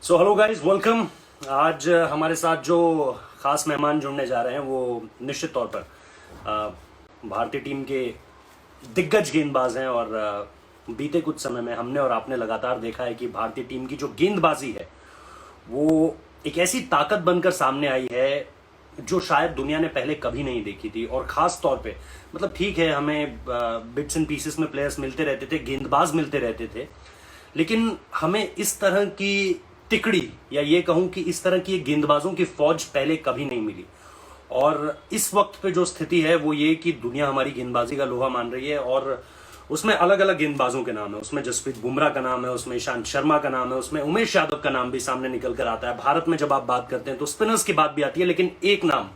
So hello guys, welcome. आज हमारे साथ जो खास मेहमान जुड़ने जा रहे हैं वो निश्चित तौर पर भारतीय टीम के दिग्गज गेंदबाज हैं। और बीते कुछ समय में हमने और आपने लगातार देखा है कि भारतीय टीम की जो गेंदबाजी है वो एक ऐसी ताकत बनकर सामने आई है जो शायद दुनिया ने पहले कभी नहीं देखी थी। और खास तौर पे मतलब ठीक है, हमें बिट्स एंड पीसेस में प्लेयर्स मिलते रहते थे, गेंदबाज मिलते रहते थे, लेकिन हमें इस तरह की तिकड़ी या ये कहूं कि इस तरह की गेंदबाजों की फौज पहले कभी नहीं मिली। और इस वक्त पे जो स्थिति है वो ये कि दुनिया हमारी गेंदबाजी का लोहा मान रही है। और उसमें अलग अलग गेंदबाजों के नाम है, उसमें जसप्रीत बुमराह का नाम है, उसमें ईशांत शर्मा का नाम है, उसमें उमेश यादव का नाम भी सामने निकल कर आता है। भारत में जब आप बात करते हैं तो स्पिनर्स की बात भी आती है, लेकिन एक नाम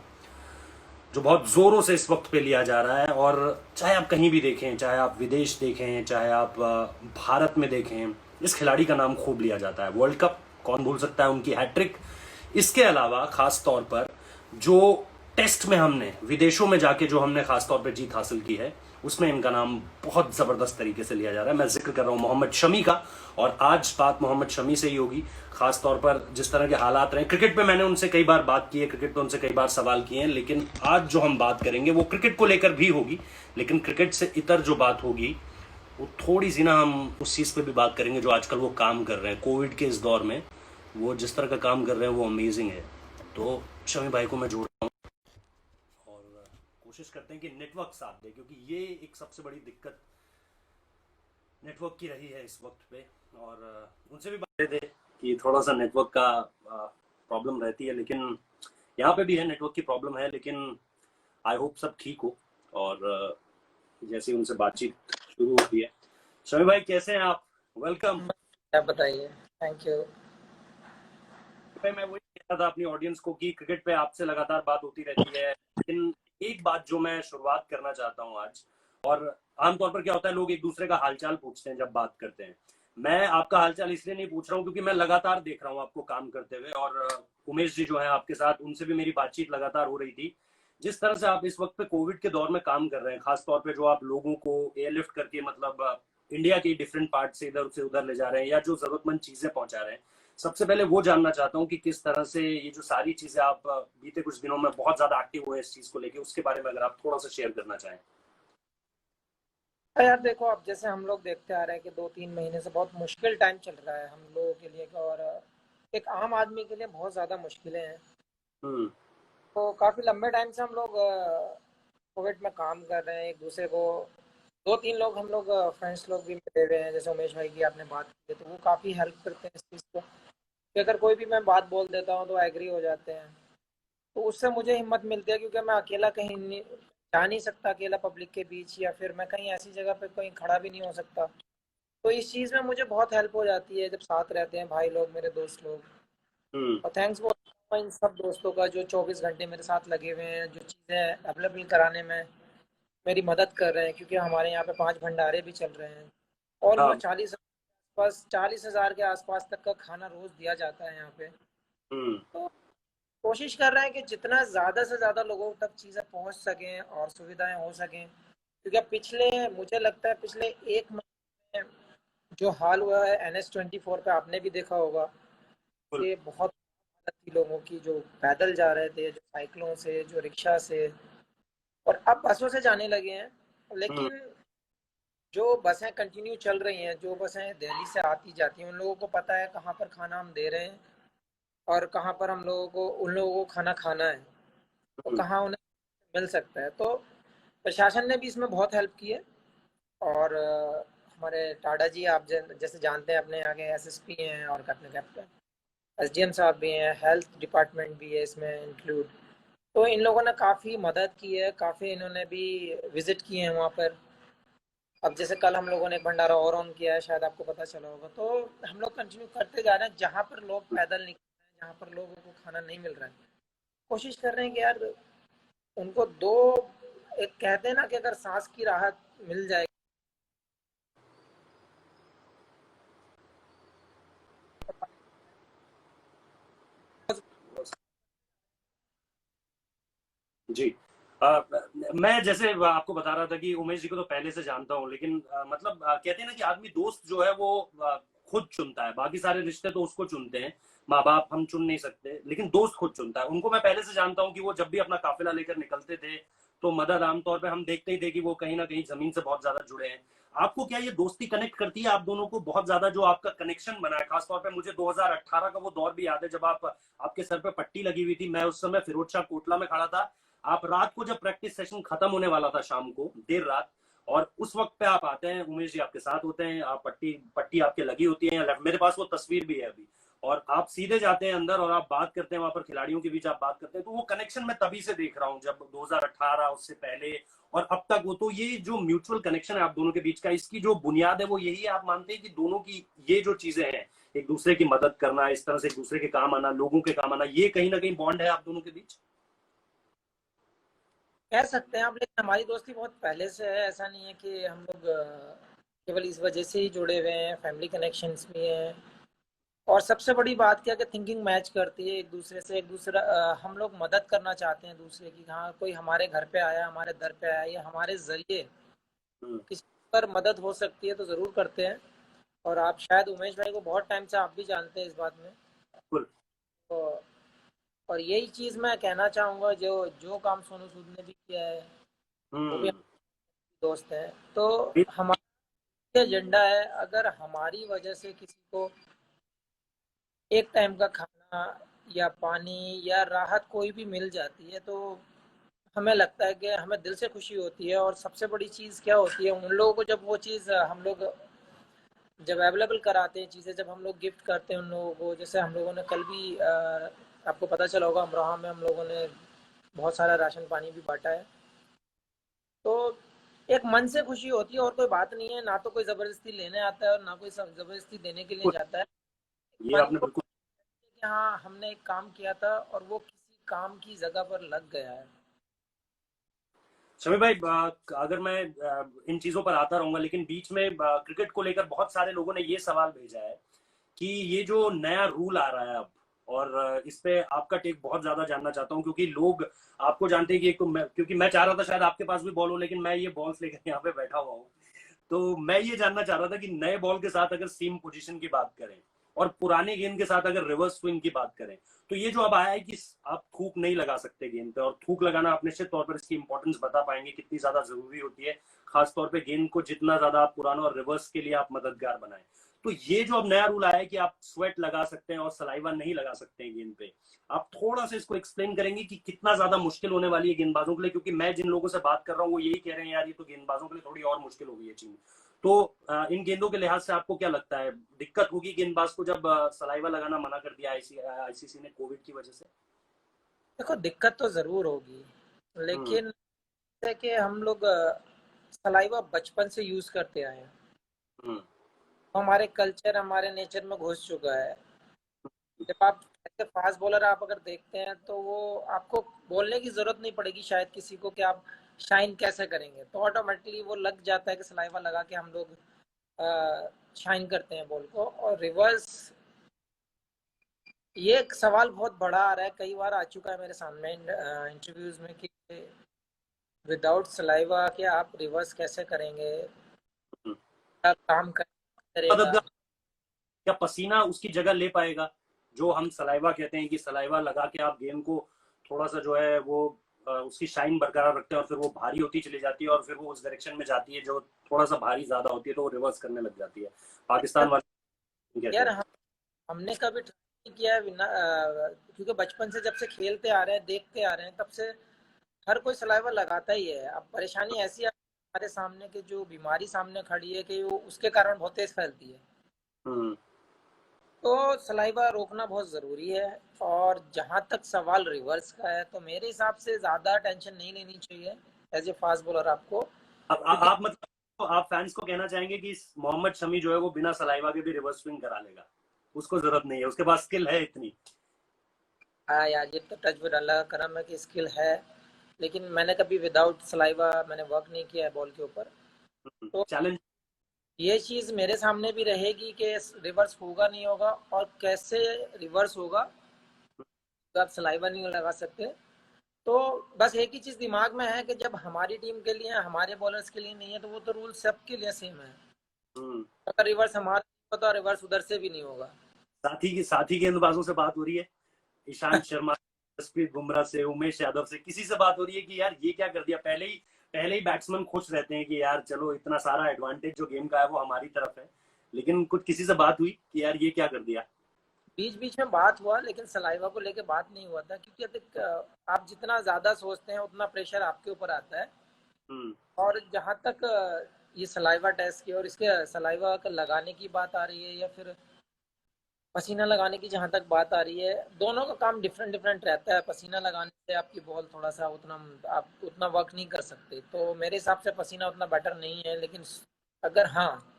जो बहुत जोरों से इस वक्त पे लिया जा रहा है, और चाहे आप कहीं भी देखें, चाहे आप विदेश देखें, चाहे आप भारत में देखें, इस खिलाड़ी का नाम खूब लिया जाता है। वर्ल्ड कप कौन भूल सकता है, उनकी हैट्रिक। इसके अलावा खास तौर पर जो टेस्ट में हमने विदेशों में जाके जो हमने खास तौर पर जीत हासिल की है, उसमें इनका नाम बहुत जबरदस्त तरीके से लिया जा रहा है। मैं जिक्र कर रहा हूं मोहम्मद शमी का, और आज बात मोहम्मद शमी से ही होगी। खास तौर पर जिस तरह के हालात रहे क्रिकेट पे, मैंने उनसे कई बार बात की है, क्रिकेट पे उनसे कई बार सवाल किए हैं, लेकिन आज जो हम बात करेंगे वो क्रिकेट को लेकर भी होगी, लेकिन क्रिकेट से इतर जो बात होगी वो थोड़ी सी ना, हम उस चीज पे भी बात करेंगे जो आजकल वो काम कर रहे हैं कोविड के इस दौर में। वो जिस तरह का काम कर रहे हैं वो अमेजिंग है। तो शमी भाई को मैं जोड़ रहा हूँ और कोशिश करते हैं कि नेटवर्क साथ दे, क्योंकि ये एक सबसे बड़ी दिक्कत नेटवर्क की रही है इस वक्त पे। और उनसे भी बात थे कि थोड़ा सा नेटवर्क का प्रॉब्लम रहती है, लेकिन यहाँ पे भी है, नेटवर्क की प्रॉब्लम है, लेकिन आई होप सब ठीक हो। और जैसे ही उनसे बातचीत शुरू होती है। शमी भाई कैसे हैं आप? वेलकम। आप बताइए। Thank you. भाई मैं वही कह रहा था अपनी ऑडियंस को कि क्रिकेट पे आपसे लगातार बात होती रहती है, लेकिन एक बात जो मैं शुरुआत करना चाहता हूँ आज, और आमतौर पर क्या होता है, लोग एक दूसरे का हालचाल पूछते हैं जब बात करते हैं। मैं आपका हालचाल इसलिए नहीं पूछ रहा हूँ क्योंकि मैं लगातार देख रहा हूँ आपको काम करते हुए, और उमेश जी जो है आपके साथ, उनसे भी मेरी बातचीत लगातार हो रही थी। जिस तरह से आप इस वक्त पे कोविड के दौर में काम कर रहे हैं, खास तौर पे जो आप लोगों को एयरलिफ्ट करके मतलब इंडिया के डिफरेंट पार्ट से इधर से उधर ले जा रहे हैं, या जो जरूरतमंद चीजें पहुंचा रहे हैं, सबसे पहले वो जानना चाहता हूँ कि किस तरह से ये जो सारी चीजें आप बीते कुछ दिनों में बहुत ज्यादा एक्टिव हुए इस चीज को लेके, उसके बारे में अगर आप थोड़ा सा शेयर करना चाहें। यार देखो, अब जैसे हम लोग देखते आ रहे हैं कि 2-3 महीने से बहुत मुश्किल टाइम चल रहा है हम लोगों के लिए, और एक आम आदमी के लिए बहुत ज़्यादा मुश्किलें हैं। हम्म। तो काफ़ी लंबे टाइम से हम लोग कोविड में काम कर रहे हैं एक दूसरे को। 2-3 लोग हम लोग फ्रेंड्स लोग भी मिले हुए हैं, जैसे उमेश भाई की आपने बात की, तो वो काफ़ी हेल्प करते हैं इस चीज़ को कि अगर कोई भी मैं बात बोल देता हूँ तो एग्री हो जाते हैं। तो उससे मुझे हिम्मत मिलती है, क्योंकि मैं अकेला कहीं नहीं जा नहीं सकता, अकेला पब्लिक के बीच, या फिर मैं कहीं ऐसी जगह पे कहीं खड़ा भी नहीं हो सकता। तो इस चीज़ में मुझे बहुत हेल्प हो जाती है जब साथ रहते हैं भाई लोग, मेरे दोस्त लोग। हम्म। और थैंक्स बोलता हूँ इन सब दोस्तों का जो 24 घंटे मेरे साथ लगे हुए हैं, जो चीज़ें अवेलेबल कराने में मेरी मदद कर रहे हैं, क्योंकि हमारे यहाँ पे 5 भंडारे भी चल रहे हैं। हाँ। ऑलमोस्ट 40,000 के आसपास तक का खाना रोज़ दिया जाता है यहाँ पे। हम्म। तो कोशिश कर रहे हैं कि जितना ज़्यादा से ज़्यादा लोगों तक चीज़ें पहुँच सकें और सुविधाएं हो सकें, क्योंकि अब पिछले, मुझे लगता है पिछले 1 महीने में जो हाल हुआ है NH24 पे, आपने भी देखा होगा बिल्कुल। कि बहुत हालत थी लोगों की, जो पैदल जा रहे थे, जो साइकिलों से, जो रिक्शा से, और अब बसों से जाने लगे हैं। हम्म। लेकिन जो बसें कंटिन्यू चल रही हैं, जो बसें दिल्ली से आती जाती हैं, उन लोगों को पता है कहाँ पर खाना हम दे रहे हैं और कहाँ पर हम लोगों को, उन लोगों को खाना खाना है, तो हम्म। कहाँ उन्हें मिल सकता है। तो प्रशासन ने भी इसमें बहुत हेल्प की है। और हमारे टाडा जी, आप जैसे जानते हैं, अपने आगे SSP हैं और अपने कैप्टन SDM साहब भी हैं, हेल्थ डिपार्टमेंट भी है इसमें इंक्लूड। तो इन लोगों ने काफ़ी मदद की है, काफ़ी इन्होंने भी विजिट किए हैं वहाँ पर। अब जैसे कल हम लोगों ने एक भंडारा और ऑन किया है, शायद आपको पता चला होगा। तो हम लोग कंटिन्यू करते जा रहे हैं, जहाँ पर लोग पैदल निकल रहे हैं, जहाँ पर लोगों को खाना नहीं मिल रहा है, कोशिश कर रहे हैं कि यार उनको दो, एक कहते हैं ना कि अगर सांस की राहत मिल जाए। जी। मैं जैसे आपको बता रहा था कि उमेश जी को तो पहले से जानता हूँ, लेकिन मतलब कहते हैं ना कि आदमी दोस्त जो है वो खुद चुनता है, बाकी सारे रिश्ते तो उसको चुनते हैं। माँ बाप हम चुन नहीं सकते, लेकिन दोस्त खुद चुनता है। उनको मैं पहले से जानता हूँ कि वो जब भी अपना काफिला लेकर निकलते थे तो मदद आमतौर पे हम देखते ही थे कि वो कहीं ना कहीं जमीन से बहुत ज्यादा जुड़े हैं। आपको क्या ये दोस्ती कनेक्ट करती है आप दोनों को बहुत ज्यादा, जो आपका कनेक्शन बना है? खासतौर पे मुझे 2018 का वो दौर भी याद है जब आप, आपके सर पे पट्टी लगी हुई थी, मैं उस समय फिरोज शाह कोटला में खड़ा था। आप रात को जब प्रैक्टिस सेशन खत्म होने वाला था शाम को देर रात, और उस वक्त पे आप आते हैं, उमेश जी आपके साथ होते हैं, आप पट्टी पट्टी आपके लगी होती है, मेरे पास वो तस्वीर भी है अभी, और आप सीधे जाते हैं अंदर और आप बात करते हैं वहां पर, खिलाड़ियों के बीच आप बात करते हैं। तो वो कनेक्शन मैं तभी से देख रहा हूँ, जब 2018 उससे पहले और अब तक। वो तो ये जो म्यूचुअल कनेक्शन है आप दोनों के बीच का, इसकी जो बुनियाद है वो यही है, आप मानते हैं कि दोनों की ये जो चीजें हैं, एक दूसरे की मदद करना, इस तरह से एक दूसरे के काम आना, लोगों के काम आना, ये कहीं ना कहीं बॉन्ड है आप दोनों के बीच? कह सकते हैं आप, लेकिन हमारी दोस्ती बहुत पहले से है। ऐसा नहीं है कि हम लोग केवल इस वजह से ही जुड़े हुए हैं, फैमिली कनेक्शंस भी हैं। और सबसे बड़ी बात क्या है कि थिंकिंग मैच करती है एक दूसरे से। एक दूसरा हम लोग मदद करना चाहते हैं दूसरे की। हाँ, कोई हमारे घर पे आया, हमारे दर पे आया, या हमारे जरिए हम्म। किसी पर मदद हो सकती है तो ज़रूर करते हैं। और आप शायद उमेश भाई को बहुत टाइम से आप भी जानते हैं इस बात में। बिल्कुल। तो और यही चीज़ मैं कहना चाहूँगा, जो जो काम सोनू सूद ने भी किया है, वो भी हम्म। हमारे दोस्त हैं। तो हमारा एजेंडा है, अगर हमारी वजह से किसी को एक टाइम का खाना या पानी या राहत कोई भी मिल जाती है, तो हमें लगता है कि हमें दिल से खुशी होती है। और सबसे बड़ी चीज़ क्या होती है, उन लोगों को जब वो चीज़ हम लोग जब अवेलेबल कराते हैं चीज़ें, जब हम लोग गिफ्ट करते हैं उन लोगों को। जैसे हम लोगों ने कल भी आपको पता चला होगा, अमरोहा में हम लोगों ने बहुत सारा राशन पानी भी बांटा है। तो एक मन से खुशी होती है, और कोई बात नहीं है। ना तो कोई ज़बरदस्ती लेने आता है और ना कोई ज़बरदस्ती देने के लिए जाता है। ये मन आपने को बिल्कुल। कि हाँ, हमने एक काम किया था और वो किसी काम की जगह पर लग गया है। शमी भाई, अगर मैं इन चीजों पर आता रहूंगा, लेकिन बीच में क्रिकेट को लेकर बहुत सारे लोगों ने ये सवाल भेजा है कि ये जो नया रूल आ रहा है अब, और इस पे आपका टेक बहुत ज्यादा जानना चाहता हूँ, क्योंकि लोग आपको जानते हैं कि एक तो क्योंकि मैं चाह रहा था शायद आपके पास भी बॉल हो, लेकिन मैं ये बॉल्स लेकर यहाँ पे बैठा हुआ हूँ। तो मैं ये जानना चाह रहा था कि नए बॉल के साथ अगर सीम पोजीशन की बात करें और पुराने गेंद के साथ अगर रिवर्स स्विंग की बात करें, तो ये जो अब आया है कि आप थूक नहीं लगा सकते गेंद पे, और थूक लगाना आप निश्चित तौर पर इसकी इंपॉर्टेंस बता पाएंगे कितनी ज्यादा जरूरी होती है, खासतौर पर गेंद को जितना ज्यादा आप पुराना और रिवर्स के लिए आप मददगार बनाएं। तो ये जो अब नया रूल आया है कि आप स्वेट लगा सकते हैं और सलाइवा नहीं लगा सकते हैं गेंद पे, आप थोड़ा सा इसको एक्सप्लेन करेंगे कि कितना ज्यादा मुश्किल होने वाली है गेंदबाजों के लिए? क्योंकि मैं जिन लोगों से बात कर रहा हूँ वो यही कह रहे हैं, यार ये तो गेंदबाजों के लिए थोड़ी और मुश्किल हो गई है चीज। तो इन गेंदों के लिहाज से आपको क्या लगता है, दिक्कत होगी गेंदबाज को जब सलाइवा लगाना मना कर दिया आईसीसी ने कोविड की वजह से? देखो, दिक्कत तो ज़रूर होगी, हम्म। लेकिन है कि हम लोग सलाइवा बचपन से यूज़ करते आए हैं। हम्म। तो हमारे कल्चर, हमारे नेचर में घुस चुका है। जब आप ऐसे फास्ट बॉलर आप अगर देखते हैं, तो वो आपको बोलने की ज़रूरत नहीं पड़ेगी शायद किसी को कि आप शाइन कैसे करेंगे, तो ऑटोमेटिकली वो लग जाता है कि सलाइवा लगा के हम लोग शाइन करते हैं बॉल को। और रिवर्स, ये एक सवाल बहुत बड़ा आ रहा है, कई बार आ चुका है मेरे सामने इंटरव्यूज में कि विदाउट सलाइवा कि आप रिवर्स कैसे करेंगे, हम्म। क्या काम करेगा। मददगार, क्या पसीना उसकी जगह ले पाएगा? जो हम सलाइवा कहते हैं कि सलाइवा लगा के आप गेंद को थोड़ा सा जो है वो उसकी शाइन बरकरार रखते हैं, और फिर वो भारी होती चली जाती है, और फिर वो उस डायरेक्शन में जाती है जो थोड़ा सा भारी ज्यादा होती है, तो वो रिवर्स करने लग जाती है। पाकिस्तान वाले कहते यार, हैं। हमने कभी ट्राई नहीं किया है बिना क्योंकि बचपन से जब से खेलते आ रहे हैं, देखते आ रहे हैं, तब से हर कोई सलाइवा लगाता ही है। अब परेशानी ऐसी है हमारे सामने कि जो बीमारी सामने खड़ी है कि वो उसके कारण बहुत तेज फैलती है। हम्म। तो सलाइवा रोकना बहुत ज़रूरी है। और जहाँ तक सवाल रिवर्स का है, तो मेरे हिसाब से ज़्यादा टेंशन नहीं लेनी चाहिए एज ए फास्ट बॉलर आपको, क्योंकि आप मतलब, तो आप फैंस को कहना चाहेंगे कि मोहम्मद शमी जो है वो बिना सलाइवा के भी रिवर्स स्विंग करा लेगा, उसको जरूरत नहीं है, उसके पास स्किल है इतनी? हाँ यार, ये तो टच वुड अल्लाह का करम है कि स्किल है। लेकिन मैंने कभी विदाउट सलाइवा मैंने वर्क नहीं किया है बॉल के ऊपर। तो चैलेंज। ये चीज़ मेरे सामने भी रहेगी कि रिवर्स होगा नहीं होगा, और कैसे रिवर्स होगा तो आप सलाइवा नहीं लगा सकते। तो बस एक ही चीज़ दिमाग में है कि जब हमारी टीम के लिए, हमारे बॉलर्स के लिए नहीं है, तो वो तो रूल सबके लिए सेम है। अगर रिवर्स हमारा होगा तो रिवर्स उधर से भी नहीं होगा। साथी गेंदबाजों से बात हो रही है, ईशांत शर्मा, जसप्रीत बुमराह से, उमेश यादव से, किसी से बात हो रही है कि यार ये क्या कर दिया? पहले ही बैट्समैन खुश रहते हैं कि यार चलो इतना सारा एडवांटेज जो गेम का है वो हमारी तरफ है, लेकिन कुछ किसी से बात हुई कि यार ये क्या कर दिया? बीच बीच में बात हुआ, लेकिन सलाइवा को लेके बात नहीं हुआ था, क्योंकि अधिक आप जितना ज़्यादा सोचते हैं उतना प्रेशर आपके ऊपर आता है। हम्म। और जहाँ तक ये सलाइवा टेस्ट की और इसके सलाइवा का लगाने की बात आ रही है, या फिर पसीना लगाने की जहाँ तक बात आ रही है, दोनों का काम डिफरेंट डिफरेंट रहता है। पसीना लगाने से आपकी बॉल थोड़ा सा उतना, आप उतना वर्क नहीं कर सकते, तो मेरे हिसाब से पसीना उतना बेटर नहीं है। लेकिन अगर हाँ,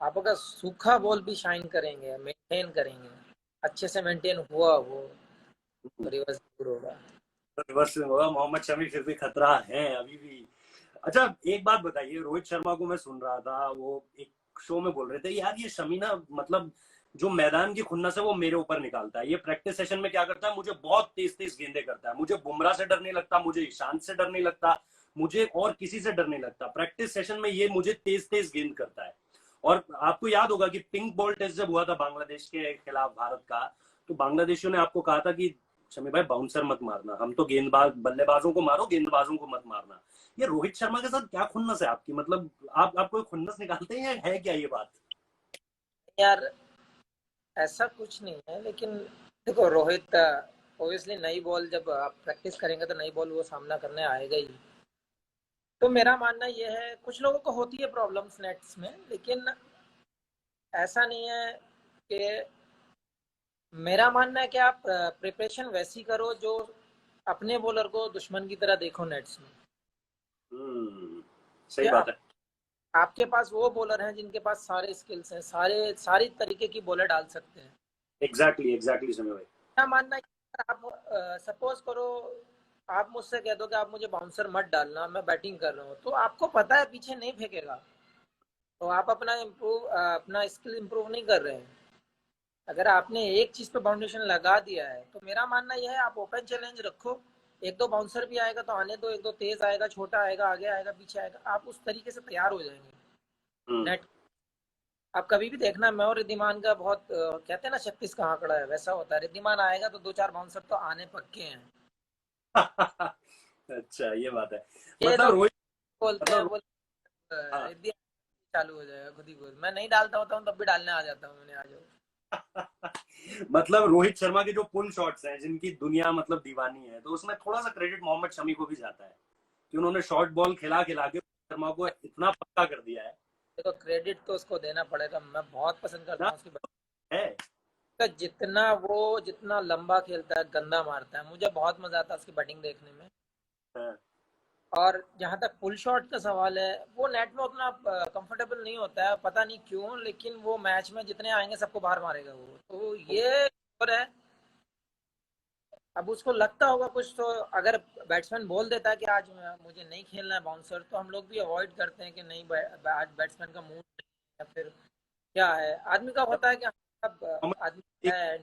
आप अगर सूखा बॉल भी शाइन करेंगे, मेंटेन करेंगे, अच्छे से मेंटेन हुआ वो, तो रिवर्स जरूर होगा। रिवर्स में होगा, मोहम्मद शमी फिर भी खतरा है अभी भी। अच्छा, एक बात बताइए, रोहित शर्मा को मैं सुन रहा था, वो एक शो में बोल रहे थे यार ये शमी ना, मतलब जो मैदान की खुन्नस है वो मेरे ऊपर निकालता है, ये प्रैक्टिस सेशन में क्या करता है, मुझे बहुत तेज तेज गेंदे करता है, मुझे बुमराह से डर नहीं लगता, मुझे ईशांत से डर नहीं लगता, मुझे और किसी से डर नहीं लगता, प्रैक्टिस सेशन में ये मुझे तेज तेज गेंद करता है। और आपको याद होगा कि पिंक बॉल टेस्ट जब हुआ था बांग्लादेश के खिलाफ भारत का, तो बांग्लादेशियों ने आपको कहा था कि शमी भाई बाउंसर मत मारना, हम तो गेंदबाज बल्लेबाजों को मारो, गेंदबाजों को मत मारना। ये रोहित शर्मा के साथ क्या खुन्नस है आपकी, मतलब आप कोई खुन्नस निकालते हैं या है क्या ये बात? यार ऐसा कुछ नहीं है, लेकिन देखो रोहित ओबियसली नई बॉल जब आप प्रैक्टिस करेंगे तो नई बॉल वो सामना करने आएगा ही। तो मेरा मानना ये है, कुछ लोगों को होती है प्रॉब्लम्स नेट्स में, लेकिन ऐसा नहीं है कि, मेरा मानना है कि आप प्रिपरेशन वैसी करो जो अपने बॉलर को दुश्मन की तरह देखो नेट्स में। सही कि बात है। आपके पास वो बॉलर हैं जिनके पास सारे स्किल्स हैं, सारी तरीके की बॉलर डाल सकते हैं। एग्जैक्टली एग्जैक्टली समय भाई। मेरा मानना है कि आप सपोज करो, आप मुझसे कह दो कि आप मुझे बाउंसर मत डालना, मैं बैटिंग कर रहा हूँ, तो आपको पता है पीछे नहीं फेंकेगा, तो आप अपना स्किल इम्प्रूव नहीं कर रहे हैं। अगर आपने एक चीज पे फाउंडेशन लगा दिया है, तो मेरा मानना यह है आप ओपन चैलेंज रखो। एक दो बाउंसर भी आएगा तो आने दो, एक दो तेज आएगा, छोटा आएगा, आगे आएगा, पीछे आएगा, आप उस तरीके से तैयार हो जाएंगे हम्म। नेट। आप कभी भी देखना, मैं और रिद्धिमान का बहुत कहते हैं ना 36 का आंकड़ा है, वैसा होता है। रिद्धिमान आएगा तो दो चार बाउंसर तो आने पक्के हैं। अच्छा ये बात है। ये मतलब लोग रोहित, बोलते हैं, मतलब बोल हाँ। रिद्धि चालू हो जाएगा खुद ही खुद, मैं नहीं डालता होता हूँ तब भी डालने आ जाता हूँ, मैंने आ जाओ। मतलब रोहित शर्मा के जो पुल शॉट्स हैं जिनकी दुनिया मतलब दीवानी है, तो उसमें थोड़ा सा क्रेडिट मोहम्मद शमी को भी जाता है कि उन्होंने शॉर्ट बॉल खिला खिला के शर्मा को इतना पक्का कर दिया है देखो क्रेडिट तो उसको देना पड़ेगा, मैं बहुत पसंद करता ना। हूँ उसकी है। जितना लंबा खेलता है, गंदा मारता है, मुझे बहुत मजा आता है उसकी बैटिंग देखने में। हाँ। और जहाँ तक पुल शॉट का सवाल है, वो नेट में उतना कंफर्टेबल नहीं होता है, पता नहीं क्यों, लेकिन वो मैच में जितने आएंगे सबको बाहर मारेगा वो, तो ये और है। अब उसको लगता होगा कुछ, तो अगर बैट्समैन बोल देता है कि आज मुझे नहीं खेलना है बाउंसर, तो हम लोग भी अवॉइड करते हैं कि नहीं, आज बैट्समैन का मूड नहीं है, या फिर क्या है, आदमी का होता है कि अब आदमी है।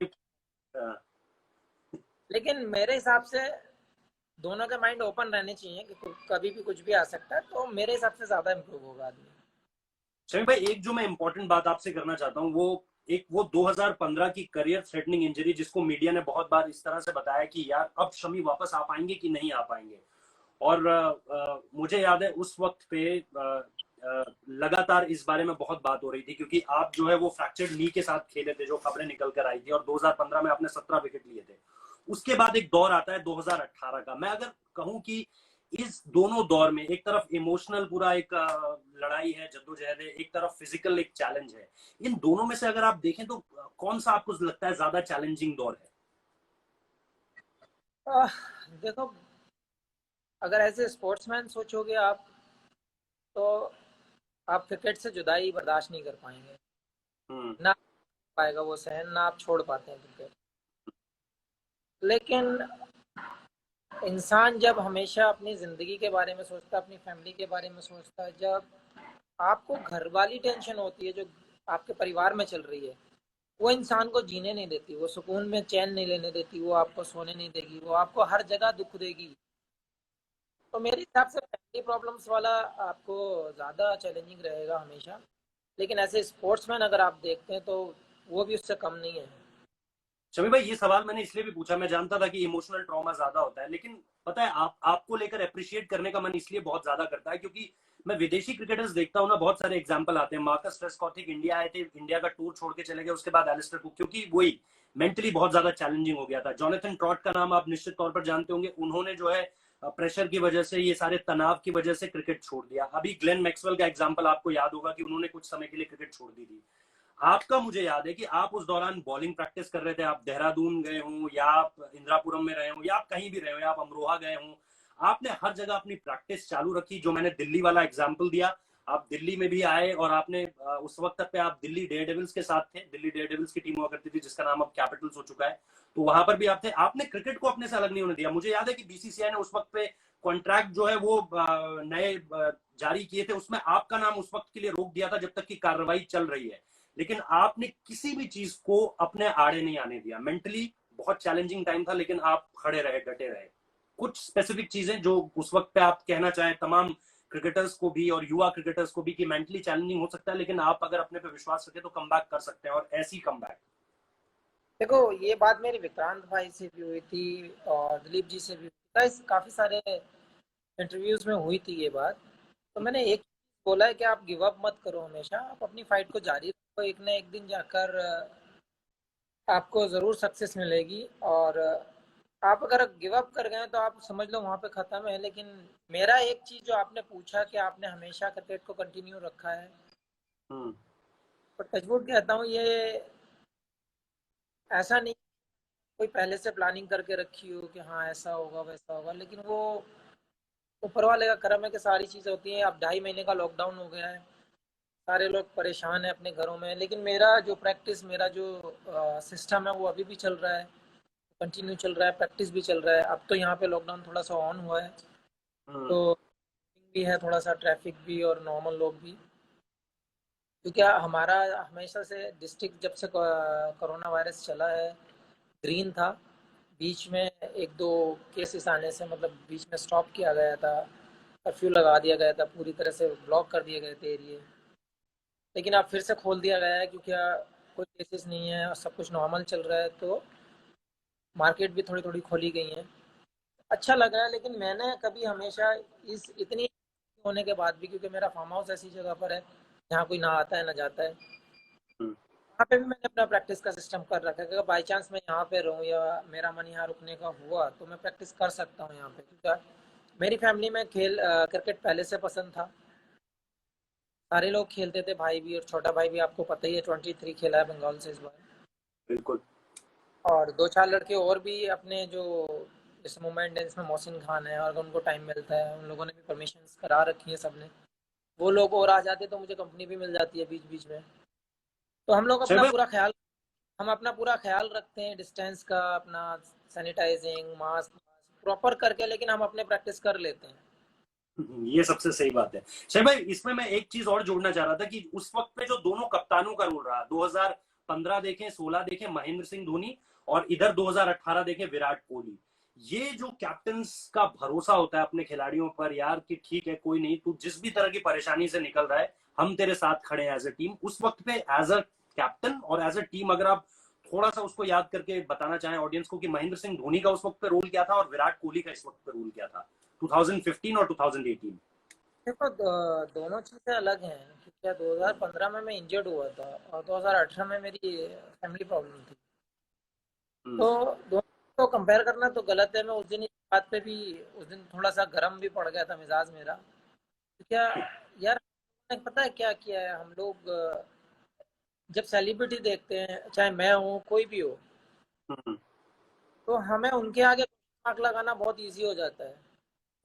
हाँ, लेकिन मेरे हिसाब से दोनों के माइंड ओपन रहने चाहिए कि कभी भी कुछ भी आ सकता है, तो मेरे हिसाब से ज्यादा इम्प्रूव होगा आदमी। शमी भाई, एक जो मैं इंपॉर्टेंट बात आपसे करना चाहता हूँ, वो 2015 की करियर थ्रेटनिंग इंजरी, जिसको मीडिया ने बहुत बार इस तरह से बताया कि यार अब शमी वापस आ पाएंगे कि नहीं आ पाएंगे। और मुझे याद है उस वक्त पे लगातार इस बारे में बहुत बात हो रही थी, क्योंकि आप जो है वो फ्रैक्चर्ड नी के साथ खेले थे, जो खबरें निकल कर आई थी, और 2015 में आपने 17 विकेट लिए थे। उसके बाद एक दौर आता है 2018 का। मैं अगर कहूं कि इस दोनों दौर में एक तरफ इमोशनल पूरा एक लड़ाई है, जद्दोजहद है, एक तरफ फिजिकल एक चैलेंज है, इन दोनों में से अगर आप देखें तो कौन सा आपको लगता है ज्यादा चैलेंजिंग दौर है? आह, देखो, अगर ऐसे स्पोर्ट्समैन सोचोगे आप, तो आप क्रिकेट से जुदाई बर्दाश्त नहीं कर पाएंगे, हम्म। ना पाएगा वो सहन, ना आप छोड़ पाते हैं क्रिकेट। लेकिन इंसान जब हमेशा अपनी ज़िंदगी के बारे में सोचता है, अपनी फैमिली के बारे में सोचता है, जब आपको घर वाली टेंशन होती है जो आपके परिवार में चल रही है, वो इंसान को जीने नहीं देती, वो सुकून में चैन नहीं लेने देती, वो आपको सोने नहीं देगी, वो आपको हर जगह दुख देगी। तो मेरे हिसाब से फैमिली प्रॉब्लम्स वाला आपको ज़्यादा चैलेंजिंग रहेगा हमेशा। लेकिन ऐसे स्पोर्ट्समैन अगर आप देखते हैं, तो वो भी उससे कम नहीं है। शमी भाई, ये सवाल मैंने इसलिए भी पूछा, मैं जानता था कि इमोशनल ट्रॉमा ज्यादा होता है, लेकिन पता है आपको लेकर अप्रिशिएट करने का मन इसलिए बहुत ज्यादा करता है क्योंकि मैं विदेशी क्रिकेटर्स देखता हूँ ना, बहुत सारे एग्जांपल आते हैं। मार्कस ट्रेस्कॉथिक इंडिया आए थे, इंडिया का टूर छोड़ के चले गए, उसके बाद एलिस्टर कुक, क्योंकि वही मेंटली बहुत ज्यादा चैलेंजिंग हो गया था। जॉनथन ट्रॉट का नाम आप निश्चित तौर पर जानते होंगे, उन्होंने जो है प्रेशर की वजह से, ये सारे तनाव की वजह से क्रिकेट छोड़ दिया। अभी ग्लेन मैक्सवेल का एग्जाम्पल आपको याद होगा कि उन्होंने कुछ समय के लिए क्रिकेट छोड़ दी थी। आपका मुझे याद है कि आप उस दौरान बॉलिंग प्रैक्टिस कर रहे थे, आप देहरादून गए हों या आप इंदिरापुरम में रहे हों या आप कहीं भी रहे हो या आप अमरोहा गए हों, आपने हर जगह अपनी प्रैक्टिस चालू रखी। जो मैंने दिल्ली वाला एग्जाम्पल दिया, आप दिल्ली में भी आए और आपने उस वक्त तक पे आप दिल्ली डेयर डेविल्स के साथ थे, दिल्ली डेयर डेविल्स की टीम हुआ करती थी जिसका नाम अब कैपिटल्स हो चुका है, तो वहां पर भी आप थे। आपने क्रिकेट को अपने से अलग नहीं होने दिया। मुझे याद है कि बीसीसीआई ने उस वक्त पे कॉन्ट्रैक्ट जो है वो नए जारी किए थे, उसमें आपका नाम उस वक्त के लिए रोक दिया था जब तक की कार्रवाई चल रही है, लेकिन आपने किसी भी चीज को अपने आड़े नहीं आने दिया। मेंटली बहुत चैलेंजिंग टाइम था, लेकिन आप खड़े रहे, डटे रहे। कुछ स्पेसिफिक चीजें जो उस वक्त पे आप कहना चाहें तमाम क्रिकेटर्स को भी और युवा क्रिकेटर्स को भी कि मेंटली चैलेंजिंग हो सकता है, लेकिन आप अगर अपने पे विश्वास रखें तो कम कर सकते हैं, और ऐसी कम। देखो, ये बात मेरी विक्रांत भाई से भी हुई थी और दिलीप जी से भी हुई थी, काफ़ी सारे इंटरव्यूज में हुई थी ये बात। तो मैंने एक बोला है कि आप गिव अप मत करो, हमेशा आप अपनी फाइट को जारी रखो, एक ना एक दिन जाकर आपको ज़रूर सक्सेस मिलेगी। और आप अगर गिव अप कर गए तो आप समझ लो वहाँ पे ख़त्म है। लेकिन मेरा एक चीज़ जो आपने पूछा कि आपने हमेशा क्रिकेट को कंटिन्यू रखा है, हम्म। तो टचवुड कहता हूँ, ये ऐसा नहीं कोई पहले से प्लानिंग करके रखी हो कि हाँ ऐसा होगा वैसा होगा, लेकिन वो ऊपर वाले का करम है कि सारी चीज़ें होती हैं। अब 2.5 महीने का लॉकडाउन हो गया है, सारे लोग परेशान हैं अपने घरों में, लेकिन मेरा जो प्रैक्टिस, मेरा जो सिस्टम है वो अभी भी चल रहा है, कंटिन्यू चल रहा है, प्रैक्टिस भी चल रहा है। अब तो यहाँ पे लॉकडाउन थोड़ा सा ऑन हुआ है, हम्म। तो भी है थोड़ा सा, ट्रैफिक भी और नॉर्मल लोग भी, क्योंकि हमारा हमेशा से डिस्ट्रिक्ट जब से कोरोना वायरस चला है ग्रीन था। बीच में एक दो केसेस आने से मतलब बीच में स्टॉप किया गया था, कर्फ्यू लगा दिया गया था, पूरी तरह से ब्लॉक कर दिए गए थे एरिए। लेकिन अब फिर से खोल दिया गया है क्योंकि कोई केसेस नहीं है और सब कुछ नॉर्मल चल रहा है, तो मार्केट भी थोड़ी थोड़ी खोली गई है। अच्छा लग रहा है। लेकिन मैंने कभी हमेशा इस इतनी होने के बाद भी, क्योंकि मेरा फार्म हाउस ऐसी जगह पर है जहाँ कोई ना आता है ना जाता है, हम्म। यहाँ पे भी मैंने अपना प्रैक्टिस का सिस्टम कर रखा है कि अगर बाई चांस मैं यहाँ पे रहूँ या मेरा मन यहाँ रुकने का हुआ तो मैं प्रैक्टिस कर सकता हूँ यहाँ पे, क्योंकि मेरी फैमिली में क्रिकेट पहले से पसंद था। सारे लोग खेलते थे, भाई भी और छोटा भाई भी, आपको पता ही है 23 खेला है बंगाल से इस बार। बिल्कुल। और दो चार लड़के और भी अपने जो जैसे मुंबई इंडियंस में मोहसिन खान है, और अगर उनको टाइम मिलता है, उन लोगों ने भी परमिशन करा रखी है सबने, वो लोग और आ जाते तो मुझे कंपनी भी मिल जाती है बीच बीच में। तो हम लोग चल अपना भाई, पूरा ख्याल हम अपना पूरा ख्याल रखते हैं, डिस्टेंस का अपना, सैनिटाइजिंग, मास्क प्रॉपर करके, लेकिन हम अपने प्रैक्टिस कर लेते हैं। ये सबसे सही बात है। शह भाई, इसमें मैं एक चीज और जोड़ना चाह रहा था कि उस वक्त पे जो दोनों कप्तानों का रोल रहा, 2015 देखें, 16 देखें महेंद्र सिंह धोनी, और इधर 2018 देखें विराट कोहली, ये जो कैप्टन्स का भरोसा होता है अपने खिलाड़ियों पर, यार कि ठीक है कोई नहीं, तू जिस भी तरह की परेशानी से निकल रहा है, हम तेरे साथ खड़े हैं एज ए टीम। उस वक्त पे एज अ कैप्टन और एज अ टीम, अगर आप थोड़ा सा उसको याद करके बताना चाहें ऑडियंस को कि महेंद्र सिंह धोनी का उस वक्त पे रोल क्या था और विराट कोहली का इस वक्त पे रोल क्या था, 2015 और 2018। देखो, दोनों चीज़ें अलग हैं, क्योंकि 2015 में मैं इंजर्ड हुआ था और 2018 में मेरी फैमिली प्रॉब्लम थी। हम्म। तो दोनों को कंपेयर करना तो गलत है। मैं उस दिन इस बात पे भी, उस दिन थोड़ा सा गर्म भी पड़ गया था मिजाज मेरा। तो क्या यार, पता है क्या किया है हम लोग, जब सेलिब्रिटी देखते हैं, चाहे मैं हूँ कोई भी हो, हम्म। तो हमें उनके आगे आँख लगाना बहुत इजी हो जाता है,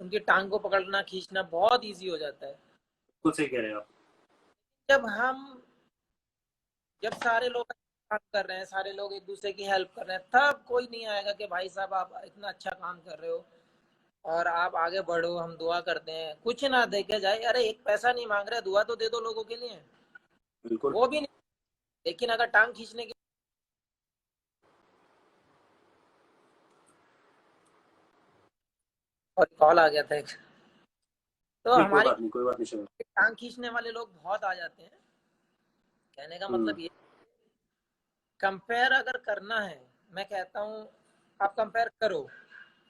उनकी टांग को पकड़ना खींचना बहुत इजी हो जाता है। कुछ सही कह रहे हैं आप। जब हम जब सारे लोग काम कर रहे हैं, सारे लोग एक दूसरे की हेल्प कर रहे हैं, तब कोई नहीं आएगा कि भाई साहब आप इतना अच्छा काम कर रहे हो और आप आगे बढ़ो, हम दुआ करते हैं। कुछ ना देखे जाए, अरे एक पैसा नहीं मांग रहे, दुआ तो दे दो लोगों के लिए, बिल्कुल। वो भी नहीं। लेकिन अगर टांग खींचने की, और कॉल आ गया था एक, तो नहीं कोई हमारी बात नहीं, कोई बात नहीं शर्मा। टांग खींचने वाले लोग बहुत आ जाते हैं। कहने का हम्म। मतलब ये कंपेयर अगर करना है, मैं कहता हूँ आप कंपेयर करो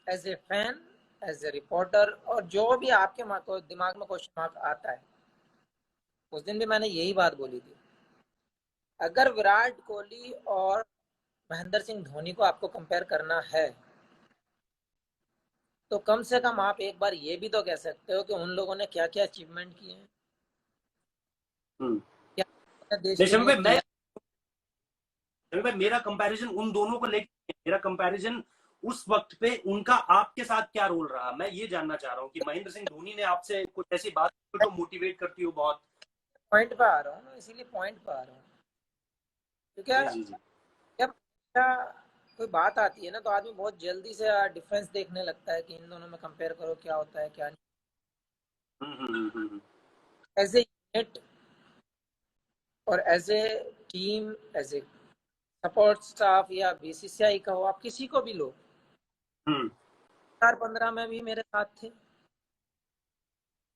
as a fan, as a reporter, और जो भी आपके दिमाग में क्वेश्चन मार्क आता है। उस दिन भी मैंने यही बात बोली थी, अगर विराट कोहली और महेंद्र सिंह धोनी को आपको कंपेयर करना है तो कम से कम आप एक बार ये भी तो कह सकते हो कि उन लोगों ने क्या क्या अचीवमेंट किए हैं, हम्म। क्या उन्होंने देश नहीं के शमी लिए भाई, किया। शमी भाई, मेरा कंपैरिजन उन दोनों को लेकर, मेरा कंपैरिजन उस वक्त पे उनका आपके साथ क्या रोल रहा, मैं ये जानना चाह रहा हूँ कि महेंद्र सिंह धोनी ने आपसे कुछ ऐसी बात की तो मोटिवेट करती हो बहुत। पॉइंट पे आ रहा हूँ ना, इसीलिए पॉइंट पे आ रहा हूँ, क्योंकि जी जी जी। जब कोई बात आती है ना तो आदमी बहुत जल्दी से डिफरेंस देखने लगता है कि इन दोनों में कंपेयर करो क्या होता है क्या नहीं। हम्म। एज ए यूनिट और as a team, as a support staff या बीसीसीआई का हो, आप किसी को भी लो, हम्म। 2015 में भी मेरे साथ थे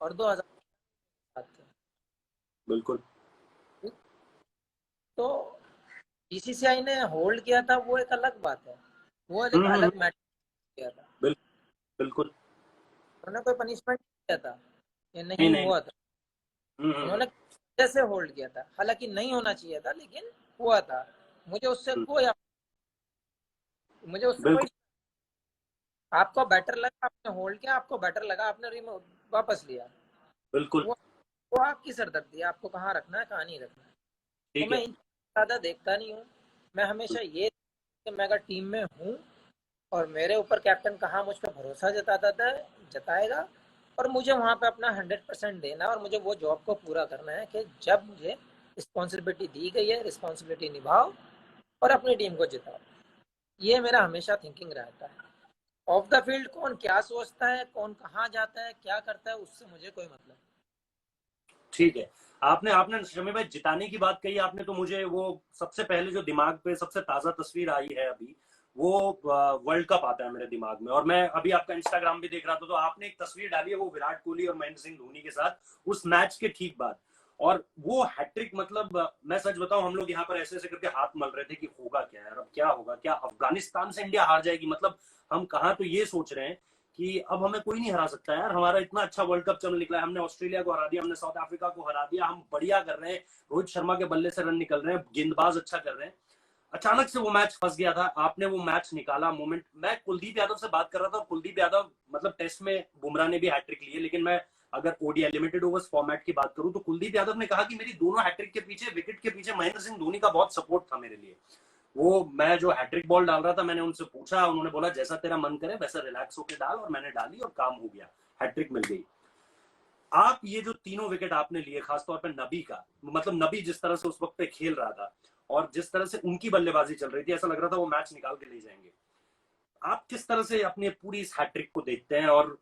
और 2000 साथ थे। बिल्कुल। तो बीसीसीआई ने होल्ड किया था वो एक अलग बात है, वो एक हम्म। अलग मैटर किया था। बिल्कुल। उन्होंने कोई पनिशमेंट किया था, ये नहीं नहीं नहीं। हुआ था। हम्म। उन्होंने कैसे होल्ड किया था, हालांकि नहीं होना चाहिए था लेकिन हुआ था। मुझे उससे हम्म, कोई मुझे उससे कोई, बिल्कुल। आपको बेटर लगा आपने होल्ड किया, आपको बेटर लगा आपने रिमूव वापस लिया, बिल्कुल। वो वो आपकी सरदर्दी है, आपको कहाँ रखना है कहाँ नहीं रखना है। तो ठीक मैं है। इन ज़्यादा देखता नहीं हूँ। मैं हमेशा ये कि मैं अगर टीम में हूँ और मेरे ऊपर कैप्टन कहाँ मुझ पर भरोसा जताता था, जताएगा, और मुझे वहाँ पे अपना 100% देना है और मुझे वो जॉब को पूरा करना है कि जब मुझे रिस्पॉन्सिबिलिटी दी गई है रिस्पॉन्सिबिलिटी निभाओ और अपनी टीम को जिताओ। ये मेरा हमेशा थिंकिंग रहता है। ऑफ द फील्ड कौन क्या सोचता है, कौन कहाँ जाता है क्या करता है, उससे मुझे कोई मतलब नहीं। ठीक है। आपने आपने शमी भाई जिताने की बात कही आपने, तो मुझे वो सबसे पहले जो दिमाग पे सबसे ताजा तस्वीर आई है अभी, वो वर्ल्ड कप आता है मेरे दिमाग में। और मैं अभी आपका इंस्टाग्राम भी देख रहा था, तो आपने एक तस्वीर डाली है वो विराट कोहली और महेंद्र सिंह धोनी के साथ उस मैच के ठीक बाद। और वो हैट्रिक, मतलब मैं सच बताऊं, हम लोग यहाँ पर ऐसे ऐसे करके हाथ मल रहे थे कि होगा क्या यार, अब क्या होगा, क्या अफगानिस्तान से इंडिया हार जाएगी, मतलब हम कहाँ तो ये सोच रहे हैं कि अब हमें कोई नहीं हरा सकता यार, हमारा इतना अच्छा वर्ल्ड कप चल निकला है, हमने ऑस्ट्रेलिया को हरा दिया, हमने साउथ अफ्रीका को हरा दिया, हम बढ़िया कर रहे हैं, रोहित शर्मा के बल्ले से रन निकल रहे हैं, गेंदबाज अच्छा कर रहे हैं। अचानक से वो मैच फंस गया था, आपने वो मैच निकाला मोमेंट। मैं कुलदीप यादव से बात कर रहा था, और कुलदीप यादव, मतलब टेस्ट में बुमराह ने भी हैट्रिक ली है, लेकिन मैं अगर ओडीआई लिमिटेड ओवर्स फॉर्मेट की बात करूं तो कुलदीप यादव ने कहा कि मेरी दोनों हैट्रिक के पीछे, विकेट के पीछे महेंद्र सिंह धोनी का बहुत सपोर्ट था मेरे लिए। वो मैं जो हैट्रिक बॉल डाल रहा था, मैंने उनसे पूछा, उन्होंने बोला जैसा तेरा मन करे वैसा रिलैक्स होकर डाल, और मैंने डाली और काम हो गया, हैट्रिक मिल गई। आप ये जो तीनों विकेट आपने लिए, खासतौर पर नबी का, मतलब नबी जिस तरह से उस वक्त पे खेल रहा था और जिस तरह से उनकी बल्लेबाजी चल रही थी, ऐसा लग रहा था वो मैच निकाल के ले जाएंगे। आप किस तरह से अपनी पूरी इस हैट्रिक को देखते हैं, और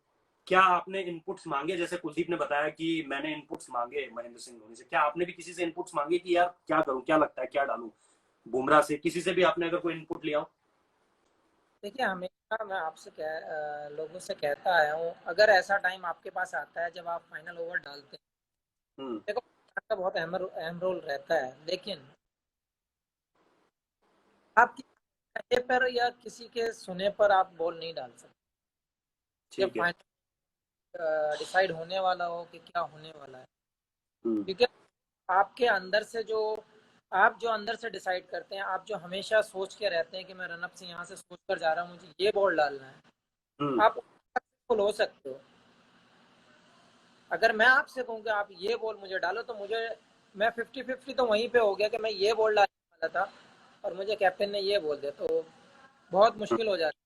क्या आपने इनपुट्स मांगे, जैसे कुलदीप ने बताया कि मैंने इनपुट्स मांगे महेंद्र सिंह धोनी से, क्या आपने भी किसी से इनपुट्स मांगे कि यार क्या करूं, क्या लगता है क्या डालूं, बुमराह से, किसी से भी आपने अगर कोई इनपुट लिया हो? देखिए हमेशा मैं आपसे लोगों से कहता आया हूँ, अगर ऐसा टाइम आपके पास आता है जब आप फाइनल ओवर डालते हैं, हम्म। देखो का बहुत अहम रोल रहता है, लेकिन आप किसी के कहे पर या किसी के सुने पर आप बॉल नहीं डाल सकते। जब ठीक है। फाइनल डिसाइड होने वाला हो कि क्या होने वाला है, हम्म। क्योंकि आपके अंदर से जो आप जो अंदर से डिसाइड करते हैं, आप जो हमेशा सोच के रहते हैं कि मैं रनअप से यहाँ से सोच कर जा रहा हूँ मुझे ये बॉल डालना है, हम्म। आप सक्सेसफुल हो सकते हो। अगर मैं आपसे कहूँ कि आप ये बॉल मुझे डालो तो मुझे, मैं 50-50 तो वहीं पे हो गया कि मैं ये बॉल डालने वाला था और मुझे कैप्टन ने ये बोल दिया, तो बहुत मुश्किल हो जाती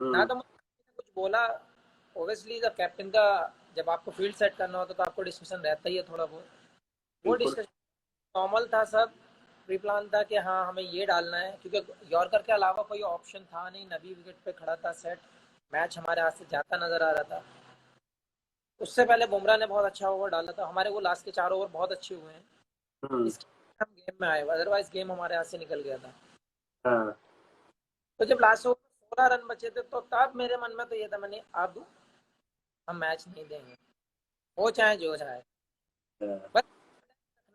है ना। हम्म। तो मुझे कुछ बोला, ओबियसली जब कैप्टन का, जब आपको फील्ड सेट करना होता तो आपको डिस्कशन रहता ही है थोड़ा बहुत। वो बिल्कुल। डिस्कशन नॉर्मल था, सब प्री प्लान था कि हाँ हमें ये डालना है, क्योंकि यॉर्कर के अलावा कोई ऑप्शन था नहीं, नबी विकेट पे खड़ा था सेट, मैच हमारे हाथ से जाता नजर आ रहा था। उससे पहले बुमराह ने बहुत अच्छा ओवर डाला था, हमारे वो लास्ट के 4 ओवर बहुत अच्छे हुए हैं, हम्म। इसके हम गेम में आए, अदरवाइज गेम हमारे हाथ से निकल गया था। हाँ। तो जब लास्ट ओवर 16 रन बचे थे तो तब मेरे मन में तो ये था, मैंने अब हम मैच नहीं देंगे, हो चाहे जो चाहे, हाँ। बस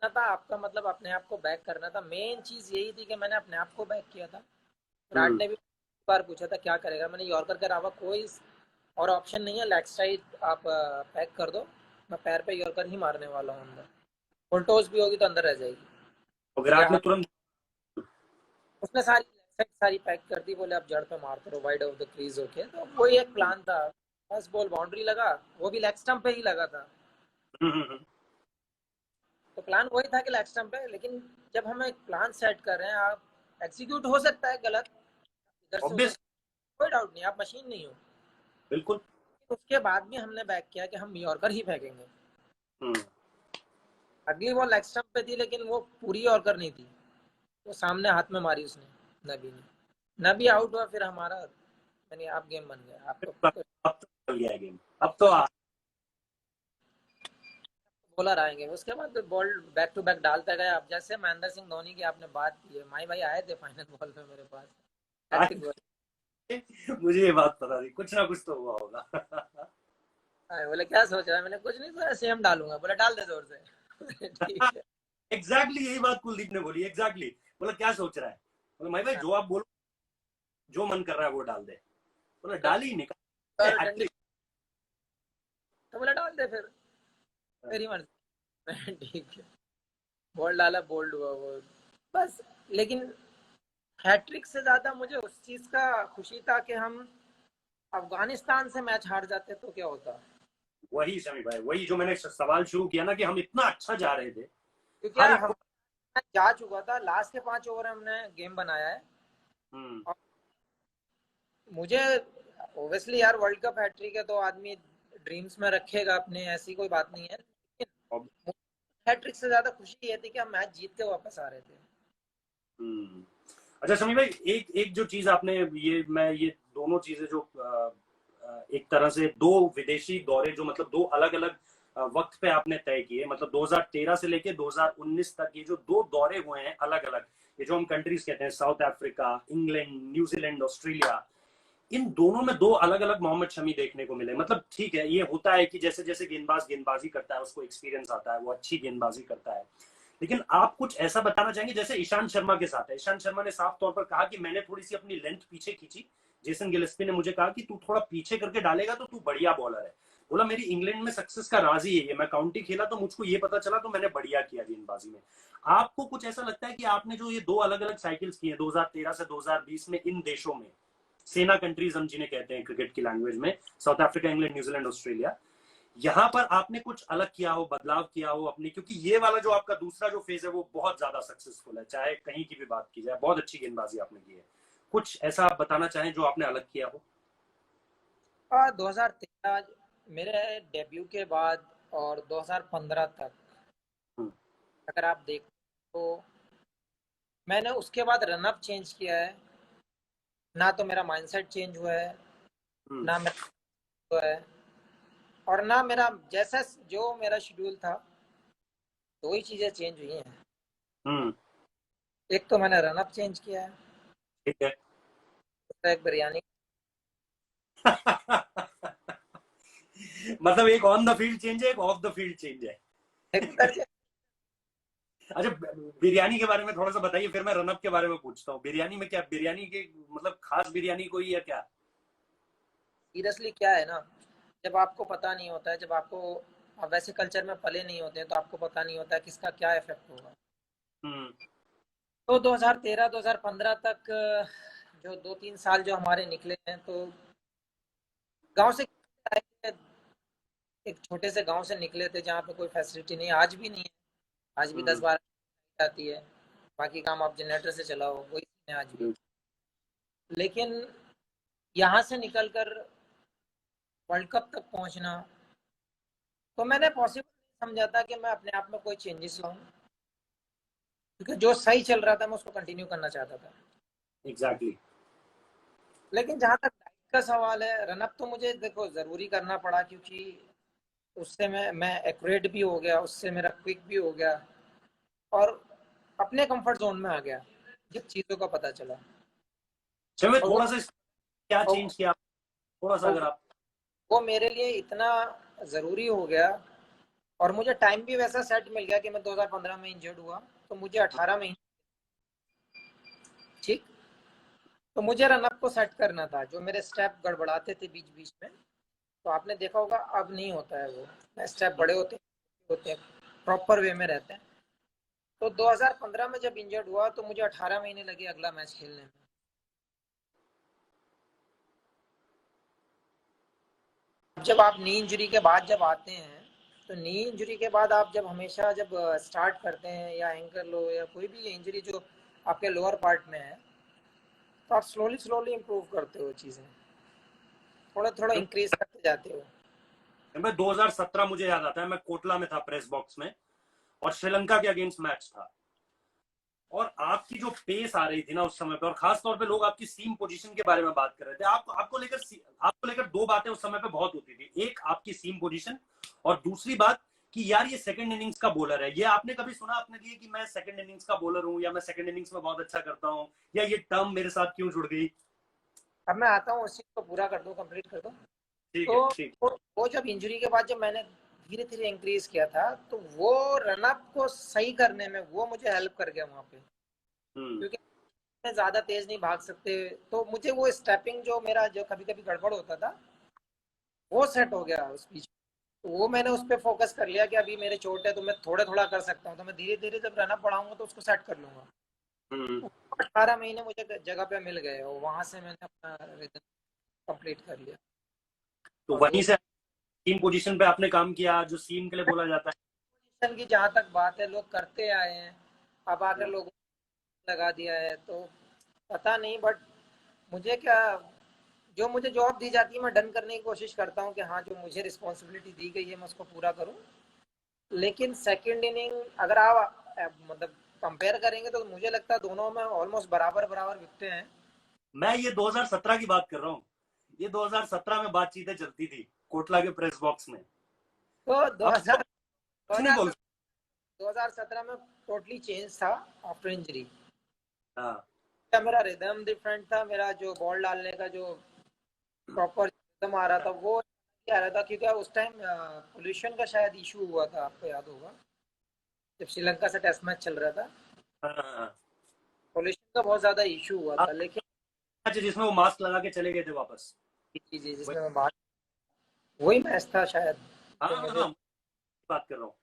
करना था आपका, मतलब अपने आप को बैक करना था। मेन चीज यही थी कि मैंने अपने आप को बैक किया था। विराट हम्म। ने भी बार पूछा था क्या करेगा, मैंने यॉर्कर के अलावा कोई और ऑप्शन नहीं है, लेग साइड आप पैक कर दो, मैं पैर पे यॉर्कर ही मारने वाला हूँ अंदर, फुल टॉस भी होगी तो अंदर रह जाएगी। तो ये विराट ने तुरंत। उसने सारी लेग साइड सारी पैक कर दी, बोले आप जड़ पे मारते रहो वाइड ऑफ द क्रीज होके। तो वही एक प्लान था। फर्स्ट बॉल बाउंड्री लगा, वो भी लेग स्टंप पे ही लगा था। तो प्लान वही था कि लेग स्टंप पे, लेकिन जब हम एक प्लान सेट कर रहे हैं, आप एग्जीक्यूट हो सकता है गलत, इधर से उधर, ऑब्वियस। कोई डाउट नहीं, आप मशीन नहीं हो। बिल्कुल। उसके बाद भी हमने बैक किया कि हम यॉर्कर ही फेंकेंगे। हम्म। अगली बॉल लेग स्टंप पे थी, लेकिन वो पूरी यॉर्कर नहीं थी, वो सामने हाथ में मारी उसने, नबी ने। नबी आउट हुआ, फिर हमारा यानी आप गेम बन गया आपको। अब तो चल गया गेम, अब तो बॉलर आएंगे उसके बाद फिर बॉल बैक टू बैक डालता गया। अब जैसे महेंद्र सिंह धोनी की आपने बात की है, माई भाई आए थे फाइनल बॉल में मेरे पास, हैट्रिक बॉल मुझे ये बात पता थी, कुछ ना कुछ तो हुआ होगा। आए। बोले क्या सोच रहा है, मैंने कुछ नहीं, तो ऐसे हम डालूंगा। बोले डाल दे जोर से। ठीक है। एग्जैक्टली यही बात कुलदीप ने बोली, एग्जैक्टली। बोला क्या सोच रहा है, बोला भाई भाई हाँ, जो आप बोलो, जो मन कर रहा है वो डाल दे। बोला तो डाल ही निकाल और डंडी, हैट्रिक। तो बोला डाल दे फिर, तेरी मर्जी। ठीक है, बॉल डाला, बोल्ड हुआ वो, बस। लेकिन हैट्रिक से ज्यादा मुझे उस चीज का खुशी था कि हम अफगानिस्तान से मैच हार जाते तो क्या होता। वही समी भाई, वही जो मैंने सवाल शुरू किया ना कि हम इतना अच्छा जा रहे थे। क्योंकि हर यार एक हम जा चुका था, लास्ट के 5 ओवर हमने गेम बनाया है। हम्म। और मुझे ओब्वियसली यार वर्ल्ड कप हैट्रिक है तो आदमी ड्रीम्स में रखेगा अपने, ऐसी कोई बात नहीं है, अब- लेकिन हैट्रिक से ज्यादा खुशी ये थी कि हम मैच जीत के वापस आ रहे थे। हम्म। अच्छा समी भाई, एक एक जो चीज आपने, ये दोनों चीजें जो एक तरह से दो विदेशी दौरे, जो मतलब दो अलग अलग वक्त पे आपने तय किए, मतलब 2013 से लेके 2019 तक ये जो दो दौरे हुए हैं अलग अलग, ये जो हम कंट्रीज कहते हैं, South Africa, England, New Zealand, Australia, इन दोनों में दो अलग अलग मोहम्मद शमी देखने को मिले। मतलब ठीक है, ये होता है कि जैसे जैसे गेंदबाज गेंदबाजी करता है उसको एक्सपीरियंस आता है, वो अच्छी गेंदबाजी करता है। लेकिन आप कुछ ऐसा बताना चाहेंगे जैसे ईशांत शर्मा के साथ है, ईशांत शर्मा ने साफ तौर पर कहा कि मैंने थोड़ी सी अपनी लेंथ पीछे खींची, जेसन गिलेस्पी ने मुझे कहा कि तू थोड़ा पीछे करके डालेगा तो तू बढ़िया बॉलर है। बोला मेरी इंग्लैंड में सक्सेस का राज ही है ये, मैं काउंटी खेला तो मुझको ये पता चला, तो मैंने बढ़िया किया गेंदबाजी में। आपको कुछ ऐसा लगता है कि आपने जो ये दो अलग अलग साइकिल्स किए 2013 से 2020 में इन देशों में, सेना कंट्रीज हम जिन्हें कहते हैं क्रिकेट की लैंग्वेज में, south Africa, England, New Zealand, Australia, यहाँ पर आपने कुछ अलग किया हो, बदलाव किया हो अपनी, क्योंकि ये वाला जो आपका दूसरा जो फेज है वो बहुत ज्यादा सक्सेसफुल है, चाहे कहीं की भी बात की जाए, बहुत अच्छी गेंदबाजी आपने की है। कुछ ऐसा आप बताना चाहें जो आपने अलग किया हो। 2013 मेरे डेब्यू के बाद और 2015 तक हम्म। अगर आप देख तो मैंने उसके बाद रनअप चेंज किया है। ना तो मेरा माइंडसेट चेंज हुआ है, हम्म। ना मेरा हुआ है, और ना मेरा जैसा जो मेरा शेड्यूल था, दो ही चीज़ें चेंज हुई हैं। हम्म। एक तो मैंने रनअप चेंज किया है, ठीक है। दूसरा एक बिरयानी। मतलब एक ऑन द फील्ड चेंज है, एक ऑफ द फील्ड चेंज है। एक उधर से अच्छा, बिरयानी के बारे में थोड़ा सा बताइए, फिर मैं रनअप के बारे में पूछता हूँ। बिरयानी में क्या, बिरयानी के मतलब खास बिरयानी कोई या क्या? सीरियसली क्या है ना, जब आपको पता नहीं होता है, जब आपको, आप वैसे कल्चर में पले नहीं होते हैं तो आपको पता नहीं होता है किसका क्या इफेक्ट होगा। हम्म। तो 2013 2015 तक जो 2-3 साल जो हमारे निकले हैं, तो गांव से आए थे, एक छोटे से गांव से निकले थे जहाँ पे कोई फैसिलिटी नहीं है, आज भी नहीं है। आज भी दस हम्म। बारह आती है, बाकी काम आप जनरेटर से चलाओ, वही है आज भी। लेकिन यहाँ से निकल कर वर्ल्ड कप तक पहुँचना, तो मैंने पॉसिबल नहीं समझा था कि मैं अपने आप में कोई चेंजेस लाऊं, क्योंकि जो सही चल रहा था मैं उसको कंटिन्यू करना चाहता था। एग्जैक्टली। लेकिन जहाँ तक डाइट का सवाल है, रनअप तो मुझे देखो ज़रूरी करना पड़ा, क्योंकि उससे मैं एक्यूरेट भी हो गया, उससे मेरा क्विक भी हो गया, और अपने कंफर्ट जोन में आ गया जब चीज़ों का पता चला। चलो और वो थोड़ा सा क्या और, चेंज किया, थोड़ा सा और अगर आप। वो मेरे लिए इतना ज़रूरी हो गया और मुझे टाइम भी वैसा सेट मिल गया कि मैं 2015 में इंजर्ड हुआ, तो मुझे 18 महीने, ठीक, तो मुझे रनअप को सेट करना था, जो मेरे स्टेप गड़बड़ाते थे बीच बीच में, तो आपने देखा होगा अब नहीं होता है वो, स्टेप बड़े होते हैं, प्रॉपर वे में रहते हैं। तो 2015 में जब इंजर्ड हुआ तो मुझे 18 महीने लगे अगला मैच खेलने में। जब आप नी इंजरी के बाद जब आते हैं, तो नी इंजरी के बाद आप जब हमेशा जब स्टार्ट करते हैं, या एंकल हो या कोई भी इंजरी जो आपके लोअर पार्ट में है, तो आप स्लोली स्लोली इम्प्रूव करते हो चीज़ें, थोड़ा थोड़ा इंक्रीज करते जाते हो। मैं 2017 मुझे याद आता है, मैं कोटला में था प्रेस बॉक्स में, और श्रीलंका के अगेंस्ट मैच था, और आपकी जो पेस आ रही थी ना उस समय पे, और खास तौर पे लोग आपकी सीम पोजीशन के बारे में बात कर रहे थे। आपको लेकर दो बातें उस समय पे बहुत होती थी, एक आपकी सीम पोजीशन, और दूसरी बात कि यार ये सेकंड इनिंग्स का बॉलर है। ये आपने कभी सुना अपने लिए कि मैं सेकंड इनिंग्स का बॉलर हूं, या मैं सेकंड इनिंग्स में बहुत अच्छा करता हूं, या ये टर्म मेरे साथ क्यों जुड़ गई? अब मैं आता हूँ उस चीज़ को पूरा कर दूँ, कंप्लीट कर दूँ। ठीक है, तो ठीक। वो जब इंजरी के बाद जब मैंने धीरे धीरे इंक्रीज किया था, तो वो रनअप को सही करने में वो मुझे हेल्प कर गया वहाँ पे, क्योंकि मैं ज़्यादा तेज नहीं भाग सकते, तो मुझे वो स्टेपिंग जो मेरा जो कभी कभी गड़बड़ होता था, वो सेट हो गया उस बीच। तो वो मैंने उस पर फोकस कर लिया कि अभी मेरे चोट है तो मैं थोड़ा थोड़ा कर सकता हूँ, तो मैं धीरे धीरे जब रनअप बढ़ाऊंगा तो उसको सेट कर लूंगा। हम्म। 18 महीने मुझे जगह पे मिल गए और वहां से मैंने अपना रिदम कंप्लीट कर लिया। तो और वो वहीं से सीम पोजीशन पे आपने काम किया, जो सीम के लिए बोला जाता पोजीशन की जहाँ तक बात है, लोग करते आए हैं, अब आकर है। लोगों ने लगा दिया है, तो पता नहीं, बट मुझे क्या, जो मुझे जॉब दी जाती है मैं डन करने की कोशिश करता हूँ कि हाँ, जो मुझे रिस्पॉन्सिबिलिटी दी गई है मैं उसको पूरा करूँ। लेकिन सेकंड इनिंग अगर आप मतलब कंपेयर करेंगे तो मुझे लगता है दोनों में ऑलमोस्ट बराबर बराबर बिकते हैं। मैं ये 2017 की बात कर रहा हूँ, ये 2017 में बातचीतें चलती थी कोटला के प्रेस बॉक्स में। तो अब तो 2000 कुछ नहीं बोल। 2017 में टोटली चेंज था आफ्टर इंजरी। हाँ। मेरा रिदम डिफरेंट था, मेरा जो बॉल डालने का जो प्रॉपर रिदम आ रहा था वो आ रहा था, क्योंकि उस टाइम पोल्यूशन का शायद इशू हुआ था, आपको याद होगा जब श्रीलंका से टेस्ट मैच चल रहा था, हाँ। पोल्यूशन का बहुत ज्यादा इशू हुआ हाँ, था। लेकिन जिसमें वो मास्क लगा के चले गए थे वापस। जी जी, वही। जिसमें मैं बात, वही मैच था शायद, हाँ जो हाँ मुझे, हाँ, बात कर रहा हूँ,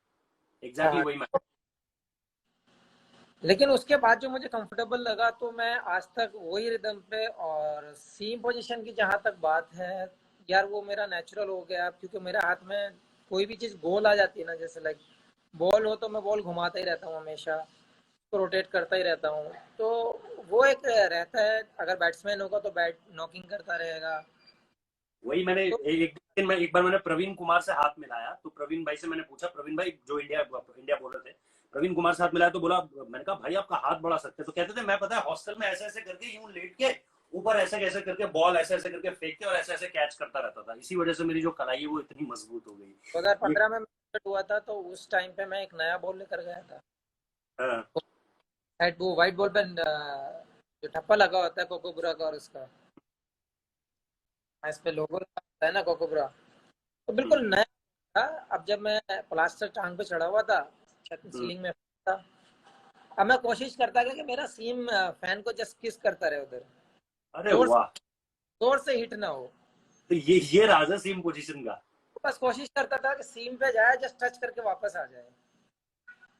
एग्जैक्टली हाँ। वही मैं। लेकिन उसके बाद जो मुझे कंफर्टेबल लगा, तो मैं आज तक वही रिदम पे, और सीम पोजीशन की जहाँ तक बात है यार, वो मेरा नेचुरल हो गया, क्योंकि मेरे हाथ में कोई भी चीज़ गोल आ जाती है ना, जैसे लाइक बॉल हो तो मैं बॉल घुमाता ही रहता हूँ हमेशा, तो रोटेट करता ही रहता हूँ। तो वो एक रहता है, अगर बैट्समैन होगा तो बैट नॉकिंग करता रहेगा। वही मैंने तो एक दिन में एक बार मैंने प्रवीण कुमार से हाथ मिलाया, तो प्रवीण भाई से मैंने पूछा, प्रवीण भाई जो इंडिया इंडिया बॉलर थे, प्रवीण कुमार से हाथ मिलाया तो बोला, मैंने कहा भाई आपका हाथ बड़ा सख्त है। तो कहते थे मैं पता है हॉस्टल में ऐसे ऐसे करके यूं लेट के ऊपर ऐसे कैसे करके बॉल ऐसे ऐसे करके फेंक के और ऐसे ऐसे कैच करता रहता था, इसी वजह से मेरी जो कलाई है वो इतनी मजबूत हो गई। ये 2015 में मैच हुआ था, तो उस टाइम पे मैं एक नया बॉल लेकर गया था, हाँ। वो वाइट बॉल पे जो ठप्पा लगा होता है कोकोबुरा का, और उसका इस पे लोगो होता है ना कोकोबुरा, तो हम्म, बिल्कुल नया था। अब जब मैं प्लास्टर टांग पे चढ़ा हुआ था, छत हम्म। सीलिंग में था, अब मैं कोशिश करता था कि मेरा सीम फैन को जस्ट किस करता रहे उधर, अरे जोर वाह। जोर से हिट ना हो। तो ये राज है सीम पोजीशन का। तो बस कोशिश करता था कि सीम पे जाए, जस्ट टच करके वापस आ जाए।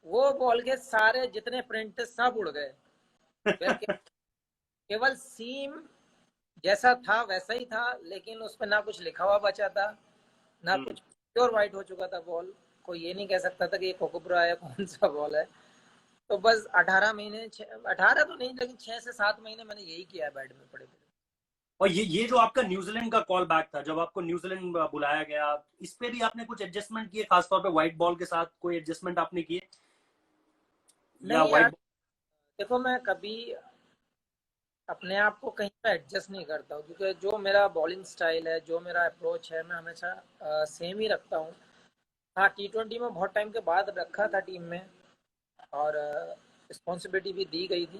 वो बॉल के सारे जितने प्रिंट थे सब उड़ गए, फिर केवल सीम जैसा था वैसा ही था, लेकिन उस पर ना कुछ लिखा हुआ बचा था, ना हम्म। कुछ, प्योर वाइट हो चुका था बॉल। कोई ये नहीं कह सकता था कि ये कोकोब्रा है, कौन सा बॉल है। तो बस 18 महीने, 18 तो नहीं, लेकिन 6 से 7 महीने मैंने यही किया है बैट में पड़े पड़े। और ये जो आपका न्यूजीलैंड का कॉल बैक था, जब आपको न्यूजीलैंड बुलाया गया, इस पे भी आपने कुछ एडजस्टमेंट किए, खासतौर पे व्हाइट बॉल के साथ कोई एडजस्टमेंट आपने किए, या नहीं यार, व्हाइट? देखो मैं कभी अपने आप को कहीं पे एडजस्ट नहीं करता हूँ, क्योंकि जो मेरा बॉलिंग स्टाइल है, जो मेरा अप्रोच है, मैं हमेशा सेम ही रखता हूँ। हाँ, T20 में बहुत टाइम के बाद रखा था टीम में, और रिस्पॉन्सिबिलिटी भी दी गई थी।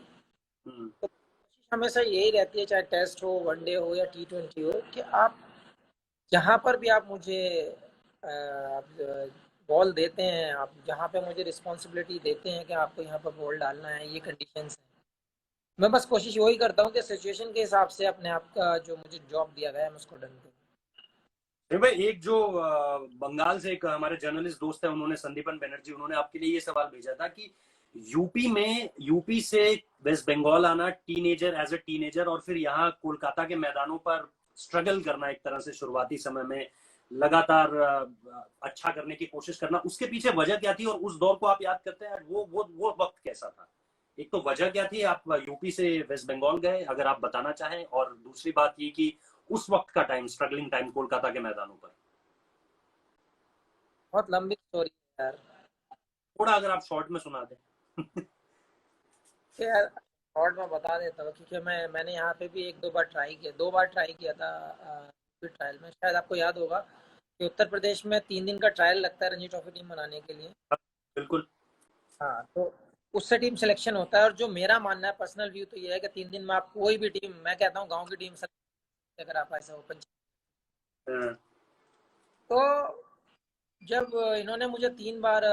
बॉल। तो कोशिश हमेशा यही रहती है, चाहे टेस्ट हो, वनडे हो या T20 हो, कि आप जहाँ पर भी आप मुझे बॉल देते हैं, आप जहाँ पे मुझे रिस्पॉन्सिबिलिटी देते हैं कि आपको यहाँ पर बॉल डालना है, ये कंडीशंस हैं, मैं बस कोशिश वही करता हूँ कि सिचुएशन के हिसाब से अपने आप का जो मुझे जॉब दिया गया है मैं उसको डन करूँ। नहीं भाई, एक जो बंगाल से एक हमारे जर्नलिस्ट दोस्त है, उन्होंने, संदीपन बनर्जी, उन्होंने आपके लिए ये सवाल भेजा था कि यूपी से वेस्ट बंगाल आना, टीनेजर, एज ए टीनेजर, और फिर यहाँ कोलकाता के मैदानों पर स्ट्रगल करना, एक तरह से शुरुआती समय में लगातार अच्छा करने की कोशिश करना, उसके पीछे वजह क्या थी? और उस दौर को आप याद करते हैं, वो वक्त कैसा था? एक तो वजह क्या थी, आप यूपी से वेस्ट बंगाल गए, अगर आप बताना चाहें, और दूसरी बात ये कि उस वक्त का टाइम, स्ट्रगलिंग टाइम कोलकाता के मैदानों पर। बहुत लंबी स्टोरी है यार। थोड़ा अगर आप शॉर्ट में सुना दें। तो यार शॉर्ट में बता देता हूँ, क्योंकि मैंने यहाँ पे भी एक दो बार ट्राई किया, 2 बार ट्राई किया था ट्रायल में। शायद आपको याद होगा कि उत्तर प्रदेश में 3 दिन का ट्रायल लगता है रणजी ट्रॉफी टीम बनाने के लिए। बिल्कुल। हाँ, तो उससे टीम सिलेक्शन होता है, और जो मेरा मानना है, पर्सनल व्यू तो ये है कि 3 दिन में आप कोई भी टीम, मैं कहता हूँ गांव की टीम अगर आप ऐसा ओपन। हाँ। तो जब इन्होंने मुझे 3 बार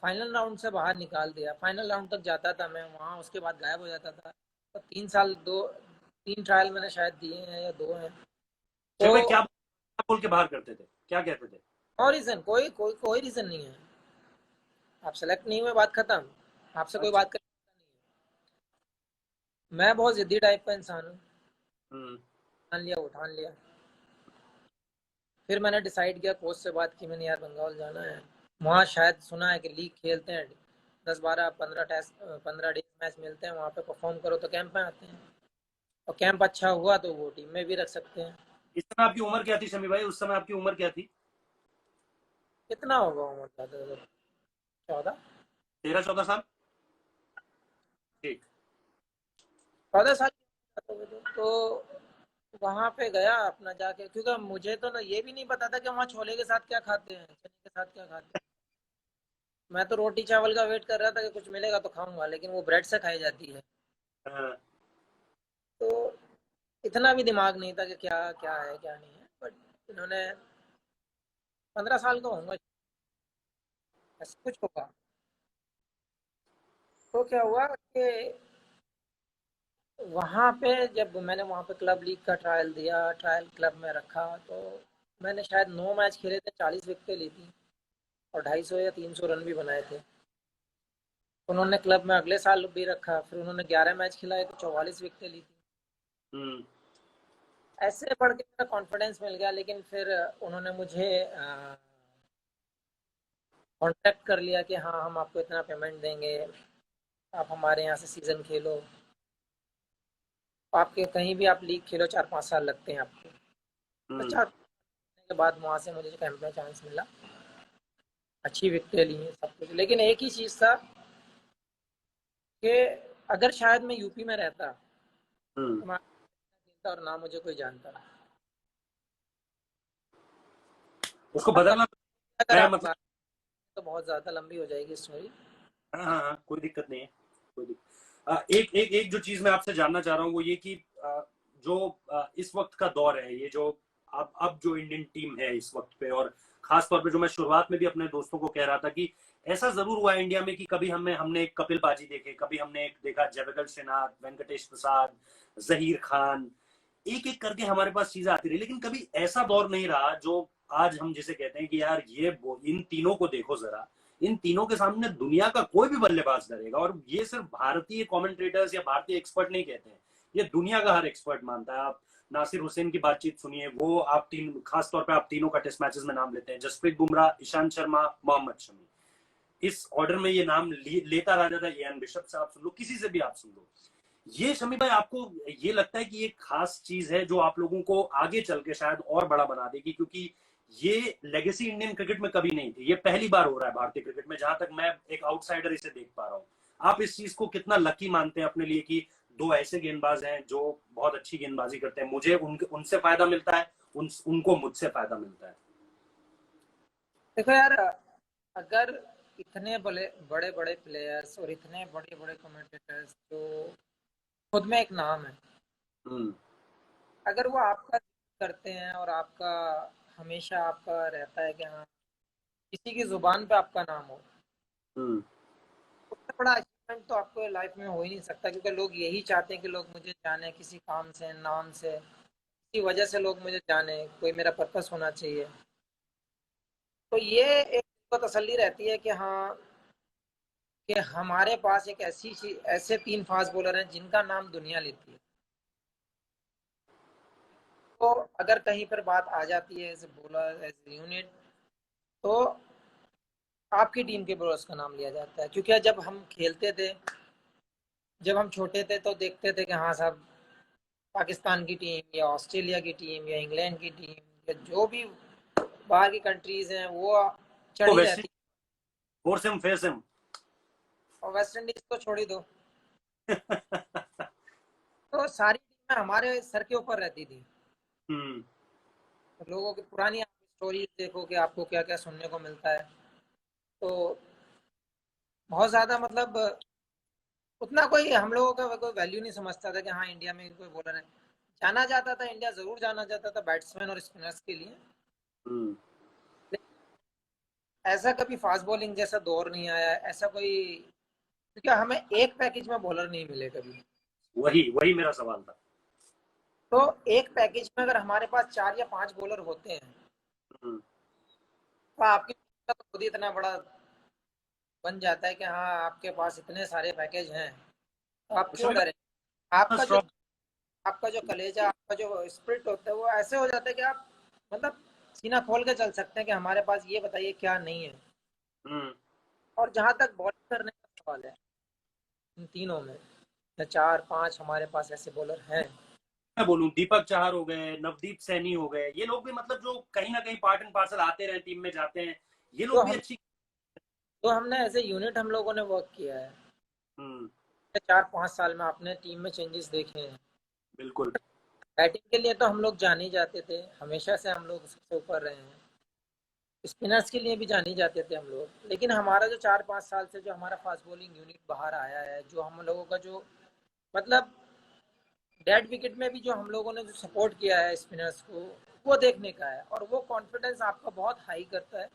फाइनल राउंड से बाहर निकाल दिया, फाइनल राउंड तक जाता था मैं वहाँ, उसके बाद गायब हो जाता था। तो 3 साल, 3 ट्रायल मैंने शायद दिए हैं या 2 हैं। जय तो भाई, क्या बोल के बाहर करते थे, क्या कहते थे? और रीज़न, कोई रीज़न नहीं है। आप सेलेक्ट नहीं हुए, बात खत्म, आपसे कोई अच्छा। बात कर। मैं बहुत जिद्दी टाइप का इंसान हूँ। हम्म। ठान लिया, उठान लिया। फिर मैंने डिसाइड किया, कोच से बात की मैंने, यार बंगाल जाना है। वहाँ शायद सुना है कि लीग खेलते हैं, 10, 12, 15 टेस्ट, 15 डेज मैच मिलते हैं वहाँ पे, परफॉर्म करो तो कैंप में आते हैं, और कैंप अच्छा हुआ तो वो टीम में भी रख सकते हैं। इस समय आपकी उम्र क्या थी शमी भाई? उस समय आपकी उम्र क्या थी? कितना होगा उम्र का? 14। 13-14 साल। ठीक। 14 साल की उम्र का तो वहाँ पे गया अपना जाके, क्योंकि मुझे तो ना ये भी नहीं पता था कि वहाँ छोले के साथ क्या खाते हैं, चने के साथ क्या खाते हैं। मैं तो रोटी चावल का वेट कर रहा था कि कुछ मिलेगा तो खाऊंगा, लेकिन वो ब्रेड से खाई जाती है। हाँ। तो इतना भी दिमाग नहीं था कि क्या क्या है क्या नहीं है, बट इन्होंने, 15 साल का होऊंगा, ऐसा कुछ होगा। तो क्या हुआ कि वहाँ पे जब मैंने वहाँ पे क्लब लीग का ट्रायल दिया, ट्रायल क्लब में रखा, तो मैंने शायद 9 मैच खेले थे, 40 विकेटें ली थी, और 250 या 300 रन भी बनाए थे। उन्होंने क्लब में अगले साल भी रखा, फिर उन्होंने 11 मैच खिलाए तो 44 विकेटें ली थी। हम्म। ऐसे बढ़ के मेरा कॉन्फिडेंस मिल गया, लेकिन फिर उन्होंने मुझे कॉन्टेक्ट कर लिया कि हाँ हम आपको इतना पेमेंट देंगे, आप हमारे यहाँ से सीज़न खेलो, आपके कहीं भी आप लीग खेलो, 4-5 साल लगते हैं आपको। तो हम्म। 4 के बाद वहाँ से मुझे कैंप में चांस मिला, अच्छी विकेटें ली हैं, सब कुछ। लेकिन एक ही चीज़ था कि अगर शायद मैं यूपी में रहता हम्म। तो मैं खेलता और ना मुझे कोई जानता। उसको आपका बदलना। अगर मैं आप मतलब, बात तो बहुत ज़्यादा लंबी हो जाएगी स्टोरी। हाँ हाँ हाँ, कोई दिक्कत नहीं है। कोई दिक्कत, एक एक एक जो चीज मैं आपसे जानना चाह रहा हूँ वो ये कि जो इस वक्त का दौर है, ये जो अब जो इंडियन टीम है इस वक्त पे, और खास तौर पे जो मैं शुरुआत में भी अपने दोस्तों को कह रहा था कि ऐसा जरूर हुआ है इंडिया में कि कभी हमने एक कपिल पाजी देखे, कभी हमने एक देखा जयप्रकाश श्रीनाथ, वेंकटेश प्रसाद, जहीर खान, एक एक करके हमारे पास चीजें आती रही, लेकिन कभी ऐसा दौर नहीं रहा जो आज हम जिसे कहते हैं कि यार इन तीनों को देखो जरा, इन तीनों के सामने दुनिया का कोई भी बल्लेबाज डरेगा। और ये सिर्फ भारतीय कमेंट्रेटर्स या भारतीय एक्सपर्ट नहीं कहते हैं, ये दुनिया का हर एक्सपर्ट मानता है। आप नासिर हुसैन की बातचीत सुनिए, वो आप तीन, खास तौर पे आप तीनों का टेस्ट मैचेस में नाम लेते हैं, जसप्रीत बुमराह, ईशांत शर्मा, मोहम्मद शमी, इस ऑर्डर में ये नाम लेता रहा जाता है। एन बिशप से आप सुन लो, किसी से भी आप सुन लो। ये शमी भाई, आपको ये लगता है कि ये खास चीज है जो आप लोगों को आगे चल के शायद और बड़ा बना देगी? क्योंकि ये लेगेसी इंडियन क्रिकेट में कभी नहीं थी, ये पहली बार हो रहा है भारतीय क्रिकेट में, जहां तक मैं एक आउटसाइडर इसे देख पा रहा हूँ। आप इस चीज को कितना लकी मानते हैं अपने लिए कि दो ऐसे गेंदबाज हैं जो बहुत अच्छी गेंदबाजी करते हैं? मुझे उनसे फायदा मिलता है, उनको मुझसे फायदा मिलता है। देखो यार, अगर इतने बड़े बड़े बड़े प्लेयर्स और इतने बड़े बड़े कमेंटेटर्स जो खुद में एक नाम है, हम्म। अगर वो आपका करते हैं और आपका हमेशा आपका रहता है कि हाँ किसी की जुबान पे आपका नाम हो, हम्म। उससे बड़ा अचीवमेंट तो आपको लाइफ में हो ही नहीं सकता, क्योंकि लोग यही चाहते हैं कि लोग मुझे जाने किसी काम से, नाम से, किसी वजह से लोग मुझे जाने, कोई मेरा पर्पस होना चाहिए। तो ये एक तो तसल्ली रहती है कि हाँ, कि हमारे पास एक ऐसी चीज, ऐसे 3 फास्ट बॉलर हैं जिनका नाम दुनिया लेती है। तो अगर कहीं पर बात आ जाती है as a bowler, as a unit, तो आपकी टीम के बॉलर्स का नाम लिया जाता है। क्योंकि जब हम खेलते थे, जब हम छोटे थे, तो देखते थे कि हाँ साहब, पाकिस्तान की टीम या ऑस्ट्रेलिया की टीम या इंग्लैंड की टीम या जो भी बाहर की कंट्रीज हैं, वो वो चढ़ी वेस्ट रहती फोर्स हिम फेस हिम। है। और वेस्ट इंडीज को छोड़ ही दो, तो सारी टीमें हमारे सर के ऊपर रहती थी। हम्म। तो लोगों की पुरानी स्टोरीज देखो कि आपको क्या क्या सुनने को मिलता है। तो बहुत ज्यादा मतलब उतना कोई हम लोगों का कोई वैल्यू नहीं समझता था कि हाँ इंडिया में कोई बॉलर है। जाना जाता था, इंडिया जरूर जाना जाता था बैट्समैन और स्पिनर्स के लिए। हम्म। लेकिन ऐसा कभी फास्ट बॉलिंग जैसा दौर नहीं आया, ऐसा कोई, क्योंकि हमें एक पैकेज में बॉलर नहीं मिले कभी। वही वही मेरा सवाल था। तो एक पैकेज में अगर हमारे पास 4 या 5 बॉलर होते हैं, हम्म। तो आपकी टीम का तो खुद ही इतना बड़ा बन जाता है कि हाँ आपके पास इतने सारे पैकेज हैं, तो आप क्यों श्रीलंका डरें। इतना आपका जो स्ट्रांग। आपका जो कलेजा, आपका जो स्पिरिट होता है, वो ऐसे हो जाता है कि आप मतलब सीना खोल के चल सकते हैं कि हमारे पास ये बताइए क्या नहीं है। हम्म। और जहां तक बॉलिंग करने का सवाल है, इन तीनों में या 4-5 हमारे पास ऐसे बॉलर हैं। मैं बोलूं दीपक चाहर हो गए, नवदीप सैनी हो गए, ये लोग भी मतलब जो कहीं ना कहीं पार्ट एंड पार्सल आते रहे टीम में जाते हैं, ये तो लोग भी हम अच्छी। तो हमने एज ए यूनिट हम लोगों ने वर्क किया है। हम्म। 4-5 साल में आपने टीम में चेंजेस देखे हैं। बिल्कुल। बैटिंग के लिए तो हम लोग जाने ही जाते थे, हमेशा से हम लोग सबसे ऊपर रहे हैं। स्पिनर्स के लिए भी जाने ही जाते थे हम लोग। लेकिन हमारा जो 4-5 साल से जो हमारा फास्ट बॉलिंग यूनिट बाहर आया है, जो हम लोगों का जो मतलब डेड विकेट में भी जो हम लोगों ने जो सपोर्ट किया है स्पिनर्स को, वो देखने का है। और वो कॉन्फिडेंस आपका बहुत हाई करता है।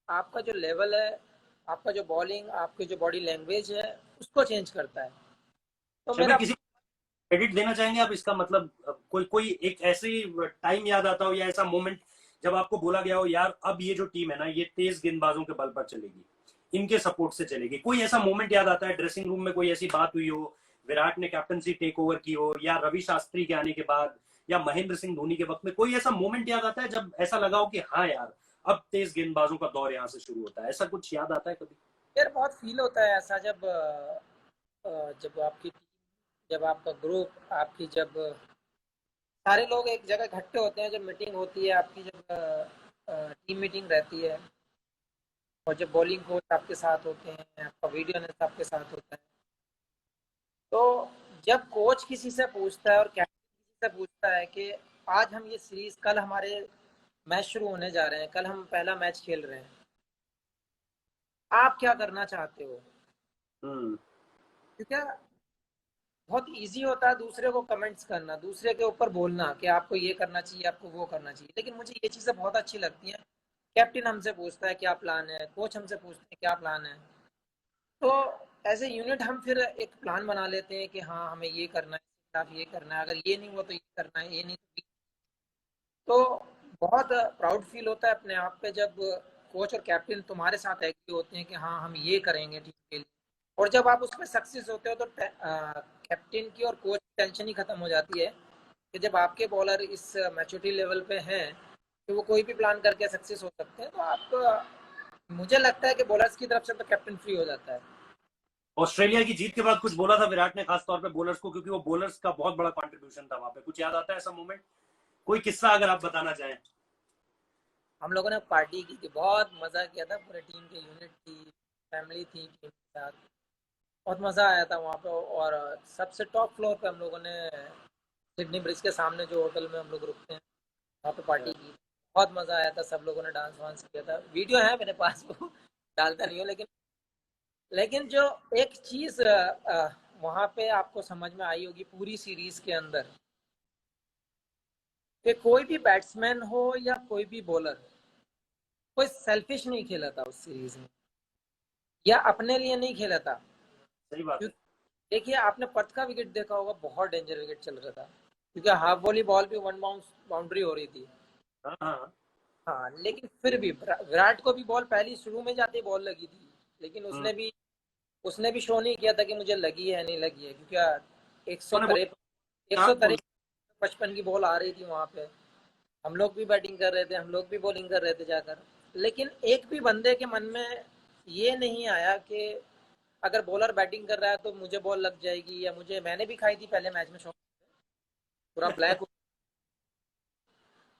आपका जो लेवल है, आपका जो बॉलिंग, आपकी जो बॉडी लैंग्वेज है, उसको चेंज करता है। तो शमी मेरा किसी क्रेडिट देना चाहेंगे आप इसका मतलब कोई कोई एक ऐसी टाइम याद आता हो या ऐसा मोमेंट जब आपको बोला गया हो यार अब ये जो टीम है ना ये तेज गेंदबाजों के बल पर चलेगी, इनके सपोर्ट से चलेगी, कोई ऐसा मोमेंट याद आता है ड्रेसिंग रूम में कोई ऐसी बात हुई हो, विराट ने कैप्टनसी टेक ओवर की हो या रवि शास्त्री के आने के बाद या महेंद्र सिंह धोनी के वक्त में कोई ऐसा मोमेंट याद आता है जब ऐसा लगा हो कि हाँ यार अब तेज गेंदबाजों का दौर यहाँ से शुरू होता है, ऐसा कुछ याद आता है कभी? यार बहुत फील होता है ऐसा, जब जब आपकी टीम, जब आपका ग्रुप, आपकी जब सारे लोग एक जगह इकट्ठे होते हैं, जब मीटिंग होती है आपकी, जब टीम मीटिंग रहती है, और जब बॉलिंग कोच आपके साथ होते हैं, आपका वीडियो एनालिस्ट आपके साथ होता है। तो जब कोच किसी से पूछता है और कैप्टन किसी से पूछता है कि आज हम ये सीरीज, कल हमारे मैच शुरू होने जा रहे हैं, कल हम पहला मैच खेल रहे हैं, आप क्या करना चाहते हो। हम्म। क्योंकि बहुत इजी होता है दूसरे को कमेंट्स करना, दूसरे के ऊपर बोलना कि आपको ये करना चाहिए, आपको वो करना चाहिए। लेकिन मुझे ये चीज़ें बहुत अच्छी लगती हैं। कैप्टन हमसे पूछता है क्या प्लान है, कोच हमसे पूछते हैं क्या प्लान है। तो एज ए यूनिट हम फिर एक प्लान बना लेते हैं कि हाँ हमें ये करना है, आप ये करना है, अगर ये नहीं हुआ तो ये करना है, ये नहीं तो ये। तो बहुत प्राउड फील होता है अपने आप पे जब कोच और कैप्टन तुम्हारे साथ एग्री होते हैं कि हाँ हम ये करेंगे टीम के लिए। और जब आप उसमें सक्सेस होते हो, तो कैप्टन की और कोच की टेंशन ही खत्म हो जाती है कि जब आपके बॉलर इस मैच्योरिटी लेवल पे हैं कि वो कोई भी प्लान करके सक्सेस हो सकते हैं, तो आप मुझे लगता है कि बॉलर्स की तरफ से तो कैप्टन फ्री हो जाता है। ऑस्ट्रेलिया की जीत के बाद कुछ बोला था विराट ने खास तौर पे बॉलर्स को, क्योंकि वो बॉलर्स का बहुत बड़ा कंट्रीब्यूशन था वहां पे, कुछ याद आता है ऐसा मोमेंट, कोई किस्सा अगर आप बताना चाहें? हम लोगों ने पार्टी की थी, बहुत मज़ा किया था, पूरे टीम के यूनिट थी, फैमिली थी टीम के साथ। बहुत मज़ा आया था वहाँ पे। और सबसे टॉप फ्लोर पे हम लोगों ने सिडनी ब्रिज के सामने जो होटल में हम लोग रुकते हैं, वहाँ पे पार्टी की। बहुत मज़ा आया था, सब लोगों ने डांस वांस किया था, वीडियो है मेरे पास वो डालता नहीं हो। लेकिन जो एक चीज़ वहाँ पे आपको समझ में आई होगी पूरी सीरीज के अंदर, कि कोई भी बैट्समैन हो या कोई भी बॉलर, कोई सेल्फिश नहीं खेला था उस सीरीज में, या अपने लिए नहीं खेला था। सही बात है। क्योंकि देखिए, आपने पर्थ का विकेट देखा होगा, बहुत डेंजर विकेट चल रहा था, क्योंकि हाफ वॉली बॉल भी वन बाउंस बाउंड्री हो रही थी। हाँ हाँ हाँ, लेकिन फिर भी विराट को भी बॉल पहली शुरू में जाते ही बॉल लगी थी, लेकिन हम्म। उसने भी शो नहीं किया था कि मुझे लगी है नहीं लगी है, क्योंकि एक सौ उन्होंने तिरपन एक बोला सौ उन- तिरपन 55 की बॉल आ रही थी वहां पे। हम लोग भी बैटिंग कर रहे थे, हम लोग भी बॉलिंग कर रहे थे जाकर, लेकिन एक भी बंदे के मन में ये नहीं आया कि अगर बॉलर बैटिंग कर रहा है तो मुझे बॉल लग जाएगी, या मुझे, मैंने भी खाई थी पहले मैच में शॉट, पूरा ब्लैक।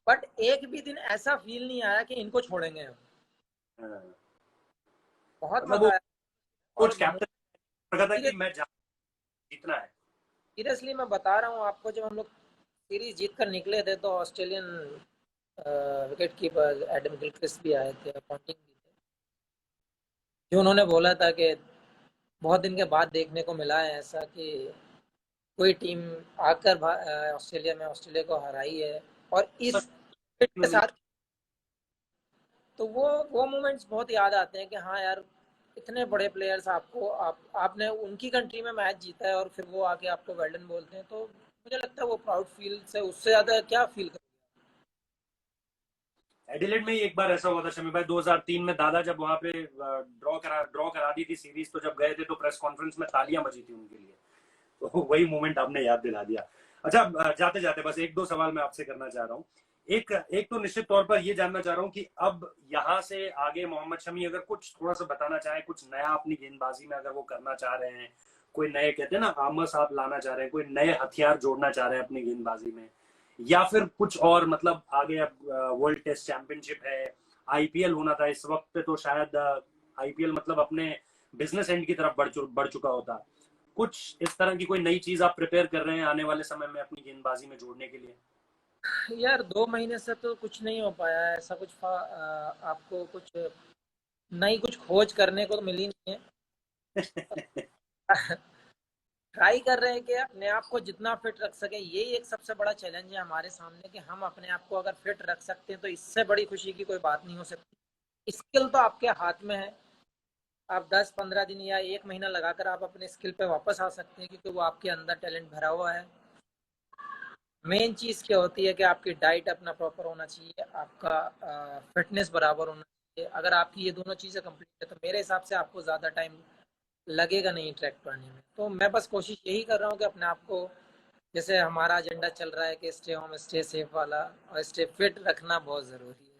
बट एक भी दिन ऐसा फील नहीं आया कि इनको छोड़ेंगे हम। हाँ, बहुत मतलब मजा वो आया। और कोच कैप्टन लगा था कि मैं जीतना है। सीरियसली मैं बता रहा हूँ आपको, जब हम लोग सीरीज जीत कर निकले थे तो Australian wicket keeper Adam Gilchrist भी आए थे, पॉन्टिंग भी थे, जो उन्होंने बोला था कि बहुत दिन के बाद देखने को मिला है ऐसा कि कोई टीम आकर ऑस्ट्रेलिया में ऑस्ट्रेलिया को हराई है, और इस सच फिट में के मिल साथ। तो वो मोमेंट्स बहुत याद आते हैं कि हाँ यार, इतने बड़े प्लेयर्स आपने उनकी कंट्री में मैच जीता है, और फिर वो आके आपको वेल्डन बोलते हैं, तो मुझे लगता है वो प्राउड फील से उससे ज्यादा क्या फील कर। एडिलेड में ही एक बार ऐसा हुआ था शमी भाई, 2003 में दादा जब वहां पे ड्रॉ करा दी थी सीरीज, तो जब गए थे तो प्रेस कॉन्फ्रेंस में तालियां बजी थी उनके लिए। तो वही मोमेंट आपने याद दिला दिया। अच्छा, जाते जाते बस एक दो सवाल मैं आपसे करना चाह रहा हूँ। एक एक तो निश्चित तौर पर ये जानना चाह रहा हूँ कि अब यहाँ से आगे मोहम्मद शमी अगर कुछ थोड़ा सा बताना चाहे, कुछ नया अपनी गेंदबाजी में अगर वो करना चाह रहे हैं, कोई नए कहते हैं ना आमर साहब लाना चाह रहे हैं, कोई नए हथियार जोड़ना चाह रहे हैं अपनी गेंदबाजी में, या फिर कुछ और, मतलब आगे अब वर्ल्ड टेस्ट चैंपियनशिप है, आईपीएल होना था इस वक्त पे, तो शायद आईपीएल मतलब अपने बिजनेस एंड की तरफ बढ़ चुका होता। कुछ इस तरह की कोई नई चीज आप प्रिपेयर कर रहे हैं आने वाले समय में अपनी गेंदबाजी में जोड़ने के लिए? यार 2 महीने से तो कुछ नहीं हो पाया है ऐसा कुछ आपको कुछ नई कुछ खोज करने को तो मिली नहीं है। ट्राई कर रहे हैं कि अपने आप को जितना फिट रख सके, यही एक सबसे बड़ा चैलेंज है हमारे सामने, कि हम अपने आप को अगर फिट रख सकते हैं तो इससे बड़ी खुशी की कोई बात नहीं हो सकती। स्किल तो आपके हाथ में है, आप 10-15 दिन या 1 महीना लगाकर आप अपने स्किल पे वापस आ सकते हैं, क्योंकि वो आपके अंदर टैलेंट भरा हुआ है। मेन चीज़ क्या होती है कि आपकी डाइट अपना प्रॉपर होना चाहिए, आपका फिटनेस बराबर होना चाहिए। अगर आपकी ये दोनों चीज़ें कंप्लीट है तो मेरे हिसाब से आपको ज़्यादा टाइम लगेगा नहीं ट्रैक पर आने में। तो मैं बस कोशिश यही कर रहा हूँ कि अपने आप को, जैसे हमारा एजेंडा चल रहा है कि स्टे होम स्टे सेफ वाला, और स्टे फिट रखना बहुत ज़रूरी है।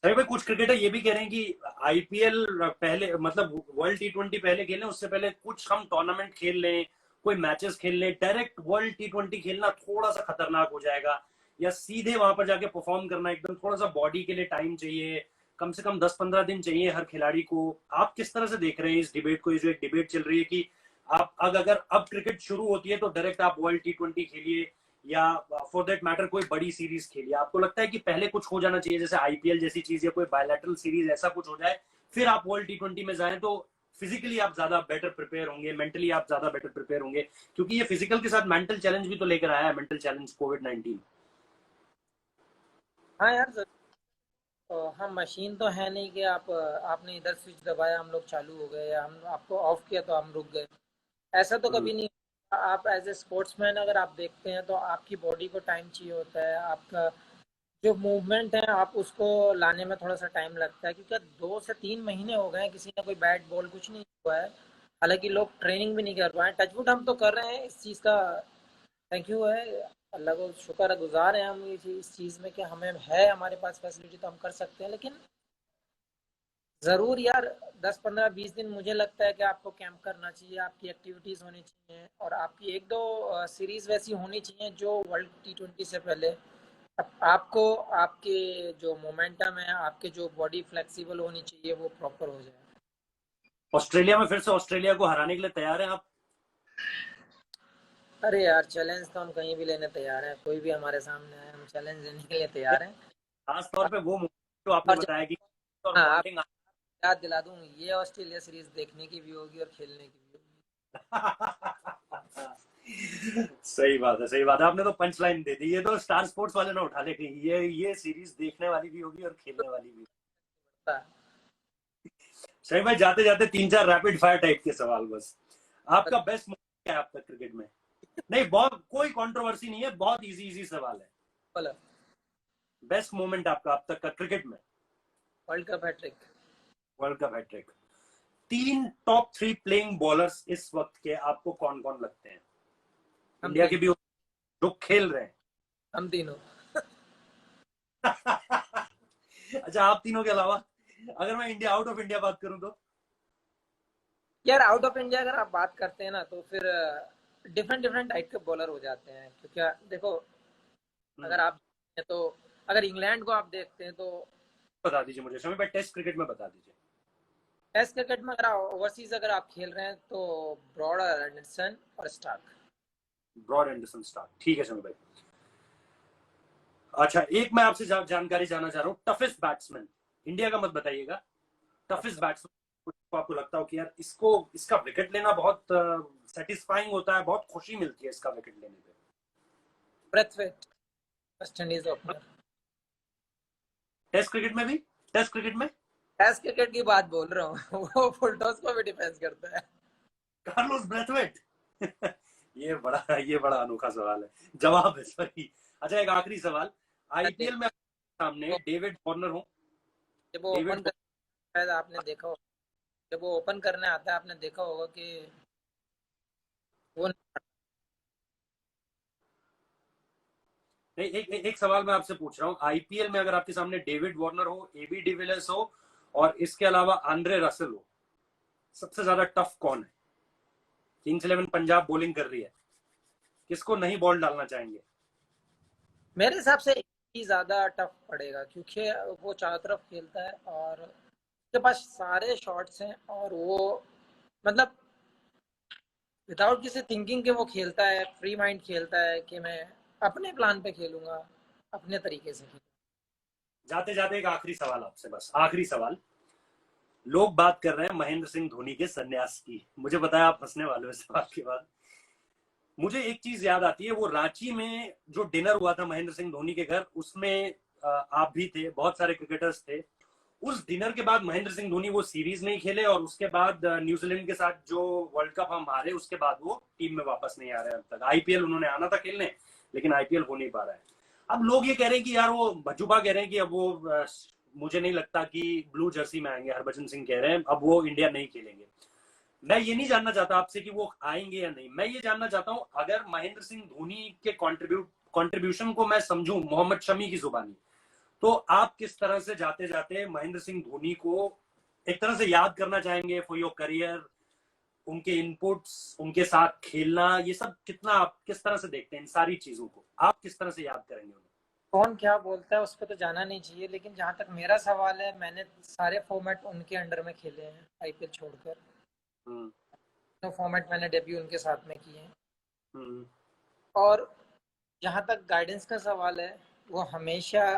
सही भाई, कुछ क्रिकेटर ये भी कह रहे हैं कि आईपीएल पहले, मतलब वर्ल्ड टी20 पहले खेलें, उससे पहले कुछ हम टूर्नामेंट खेल लें, कोई मैचेस खेल लें, डायरेक्ट वर्ल्ड टी20 खेलना थोड़ा सा खतरनाक हो जाएगा, या सीधे वहां पर जाके परफॉर्म करना, एकदम थोड़ा सा बॉडी के लिए टाइम चाहिए, कम से कम 10-15 दिन चाहिए हर खिलाड़ी को। आप किस तरह से देख रहे हैं इस डिबेट को? ये जो एक डिबेट चल रही है कि आप अगर अब क्रिकेट शुरू होती है तो डायरेक्ट आप वर्ल्ड टी20 खेलिए, या फॉर दैट मैटर कोई बड़ी सीरीज खेलिए, आपको लगता है कि पहले कुछ हो जाना चाहिए जैसे आईपीएल जैसी चीज या कोई बायलैटरल सीरीज ऐसा कुछ हो जाए, फिर आप वर्ल्ड टी20 में जाएं, तो फिजिकली आप ज्यादा बेटर प्रिपेयर होंगे, मेंटली आप ज्यादा बेटर प्रिपेयर होंगे, क्योंकि ये फिजिकल के साथ मेंटल चैलेंज भी तो लेकर आया है, मेंटल चैलेंज कोविड-19। हाँ यार, हम मशीन तो है नहीं कि आपने इधर स्विच दबाया हम लोग चालू हो गए, या हम आपको ऑफ किया तो हम रुक गए। ऐसा तो कभी नहीं। आप एज ए स्पोर्ट्समैन अगर आप देखते हैं तो आपकी बॉडी को टाइम चाहिए होता है, आपका जो मूवमेंट है आप उसको लाने में थोड़ा सा टाइम लगता है, क्योंकि 2 से 3 महीने हो गए हैं किसी ने कोई बैट बॉल कुछ नहीं हुआ है। हालांकि लोग ट्रेनिंग भी नहीं कर पाए, टचवुड हम तो कर रहे हैं इस चीज़ का, थैंक यू है, अल्लाह को शुक्र गुजार हैं हम इस चीज़ में कि हमें है, हमारे पास फैसिलिटी तो हम कर सकते हैं। लेकिन ज़रूर यार, 10-15-20 दिन मुझे लगता है कि आपको कैंप करना चाहिए, आपकी एक्टिविटीज़ होनी चाहिए, और आपकी एक दो सीरीज़ वैसी होनी चाहिए जो वर्ल्ड टी20 से पहले आपको, आपके जो मोमेंटम है, आपके जो बॉडी फ्लेक्सिबल होनी चाहिए वो प्रॉपर हो जाए। ऑस्ट्रेलिया में फिर से ऑस्ट्रेलिया को हराने के लिए तैयार हैं आप? अरे यार, चैलेंज तो हम कहीं भी लेने तैयार हैं, कोई भी हमारे सामने आए हम चैलेंज लेने के लिए तैयार हैं। खास तौर पे वो moment जो आपने और जब, बताया कि और हाँ, आप बॉन्डिंग। याद दिला दूँ, ये ऑस्ट्रेलिया सीरीज देखने की भी होगी और खेलने की भी होगी। सही बात है, सही बात है, आपने तो पंच लाइन दे दी, ये तो स्टार स्पोर्ट्स वाले ना उठा ले कहीं, ये सीरीज देखने वाली भी होगी और खेलने वाली भी। शमी भाई जाते जाते 3-4 रैपिड फायर टाइप के सवाल बस। आपका बेस्ट मोमेंट क्या है अब तक क्रिकेट में? नहीं, बहुत कोई कंट्रोवर्सी नहीं है, बहुत इजी इजी सवाल है। बोलो। बेस्ट मोमेंट आपका अब तक का क्रिकेट में? World cup hat trick. World cup hat trick. 3 top 3 playing bowlers इस वक्त के आपको कौन कौन लगते हैं? हम इंडिया के तीन, भी जो खेल रहे हैं। हम तीनों। अच्छा, आप तीनों के अलावा अगर मैं इंडिया आउट ऑफ इंडिया बात करूं तो? यार आउट ऑफ इंडिया अगर आप बात करते हैं ना तो फिर डिफरेंट डिफरेंट टाइप के बॉलर हो जाते हैं, क्योंकि देखो अगर आप तो अगर इंग्लैंड को आप देखते हैं तो बता दीजिए मुझे शमी भाई, टेस्ट क्रिकेट में बता दीजिए। टेस्ट क्रिकेट में अगर ओवरसीज अगर आप खेल रहे हैं तो ब्रॉड, एंडरसन और स्टार्क। ब्रॉड, एंडरसन, स्टार्क, ठीक है शमी भाई। अच्छा, एक मैं आपसे जानकारी जानना चाह रहा हूँ, टफेस्ट बैट्समैन इंडिया का मत बताइएगा, टफेस्ट बैट्समैन आपको लगता हो कि यार इसको इसका विकेट लेना बहुत सेटिस्फाइंग होता है, बहुत खुशी मिलती है इसका विकेट लेने पे? Brathwaite, West Indies opener. Test cricket में भी? टेस्ट क्रिकेट में टेस्ट क्रिकेट की बात बोल रहा हूँ। वो फुल टॉस को भी डिफेंस करता है। Carlos Brathwaite. ये बड़ा अनोखा सवाल है, जवाब है सही। अच्छा, एक आखिरी सवाल, आईपीएल में सामने डेविड वार्नर हो, जब वो ओपन डेविड करता है आपने देखा होगा, जब वो ओपन करने आता है आपने देखा होगा कि वो नहीं, एक सवाल मैं आपसे पूछ रहा हूँ, आईपीएल में अगर आपके सामने डेविड वार्नर हो, एबी डिविलियर्स हो और इसके अलावा आंद्रे रसल हो, सबसे ज्यादा टफ कौन है? किंग्स 11 पंजाब बॉलिंग कर रही है, किसको नहीं बॉल डालना चाहेंगे? मेरे हिसाब से ही ज्यादा टफ पड़ेगा, क्योंकि वो चारों तरफ खेलता है और उसके पास सारे शॉट्स हैं और वो मतलब विदाउट किसी थिंकिंग के वो खेलता है, फ्री माइंड खेलता है कि मैं अपने प्लान पे खेलूंगा, अपने तरीके से खेलूंगा। जाते जाते एक आखिरी सवाल आपसे, बस आखिरी सवाल। लोग बात कर रहे हैं महेंद्र सिंह धोनी के संन्यास की, मुझे बताया आप हंसने वाले हो इस सवाल के बाद। मुझे एक चीज याद आती है, वो रांची में जो डिनर हुआ था महेंद्र सिंह धोनी के घर, उसमें आप भी थे, बहुत सारे क्रिकेटर्स थे। उस डिनर के बाद महेंद्र सिंह धोनी वो सीरीज नहीं खेले और उसके बाद न्यूजीलैंड के साथ जो वर्ल्ड कप हम हारे उसके बाद वो टीम में वापस नहीं आ रहे अब तक। आईपीएल उन्होंने आना था खेलने, लेकिन आईपीएल हो नहीं पा रहा है। अब लोग ये कह रहे हैं कि यार वो भज्जुबा कह रहे हैं कि अब वो मुझे नहीं लगता कि ब्लू जर्सी में आएंगे, हरभजन सिंह कह रहे हैं अब वो इंडिया नहीं खेलेंगे। मैं ये नहीं जानना चाहता आपसे कि वो आएंगे या नहीं, मैं ये जानना चाहता हूं अगर महेंद्र सिंह धोनी के कंट्रीब्यूशन को मैं समझूं मोहम्मद शमी की जुबानी, तो आप किस तरह से जाते जाते महेंद्र सिंह धोनी को एक तरह से याद करना चाहेंगे फॉर योर करियर? उनके इनपुट्स, उनके साथ खेलना, ये सब कितना आप किस तरह से देखते हैं? इन सारी चीजों को आप किस तरह से याद करेंगे उन्हें? कौन क्या बोलता है उस पर तो जाना नहीं चाहिए, लेकिन जहाँ तक मेरा सवाल है, मैंने सारे फॉर्मेट उनके अंडर में खेले हैं आईपीएल छोड़कर। हम्म। तो फॉर्मेट मैंने डेब्यू उनके साथ में किए हैं। हम्म। और जहाँ तक गाइडेंस का सवाल है, वो हमेशा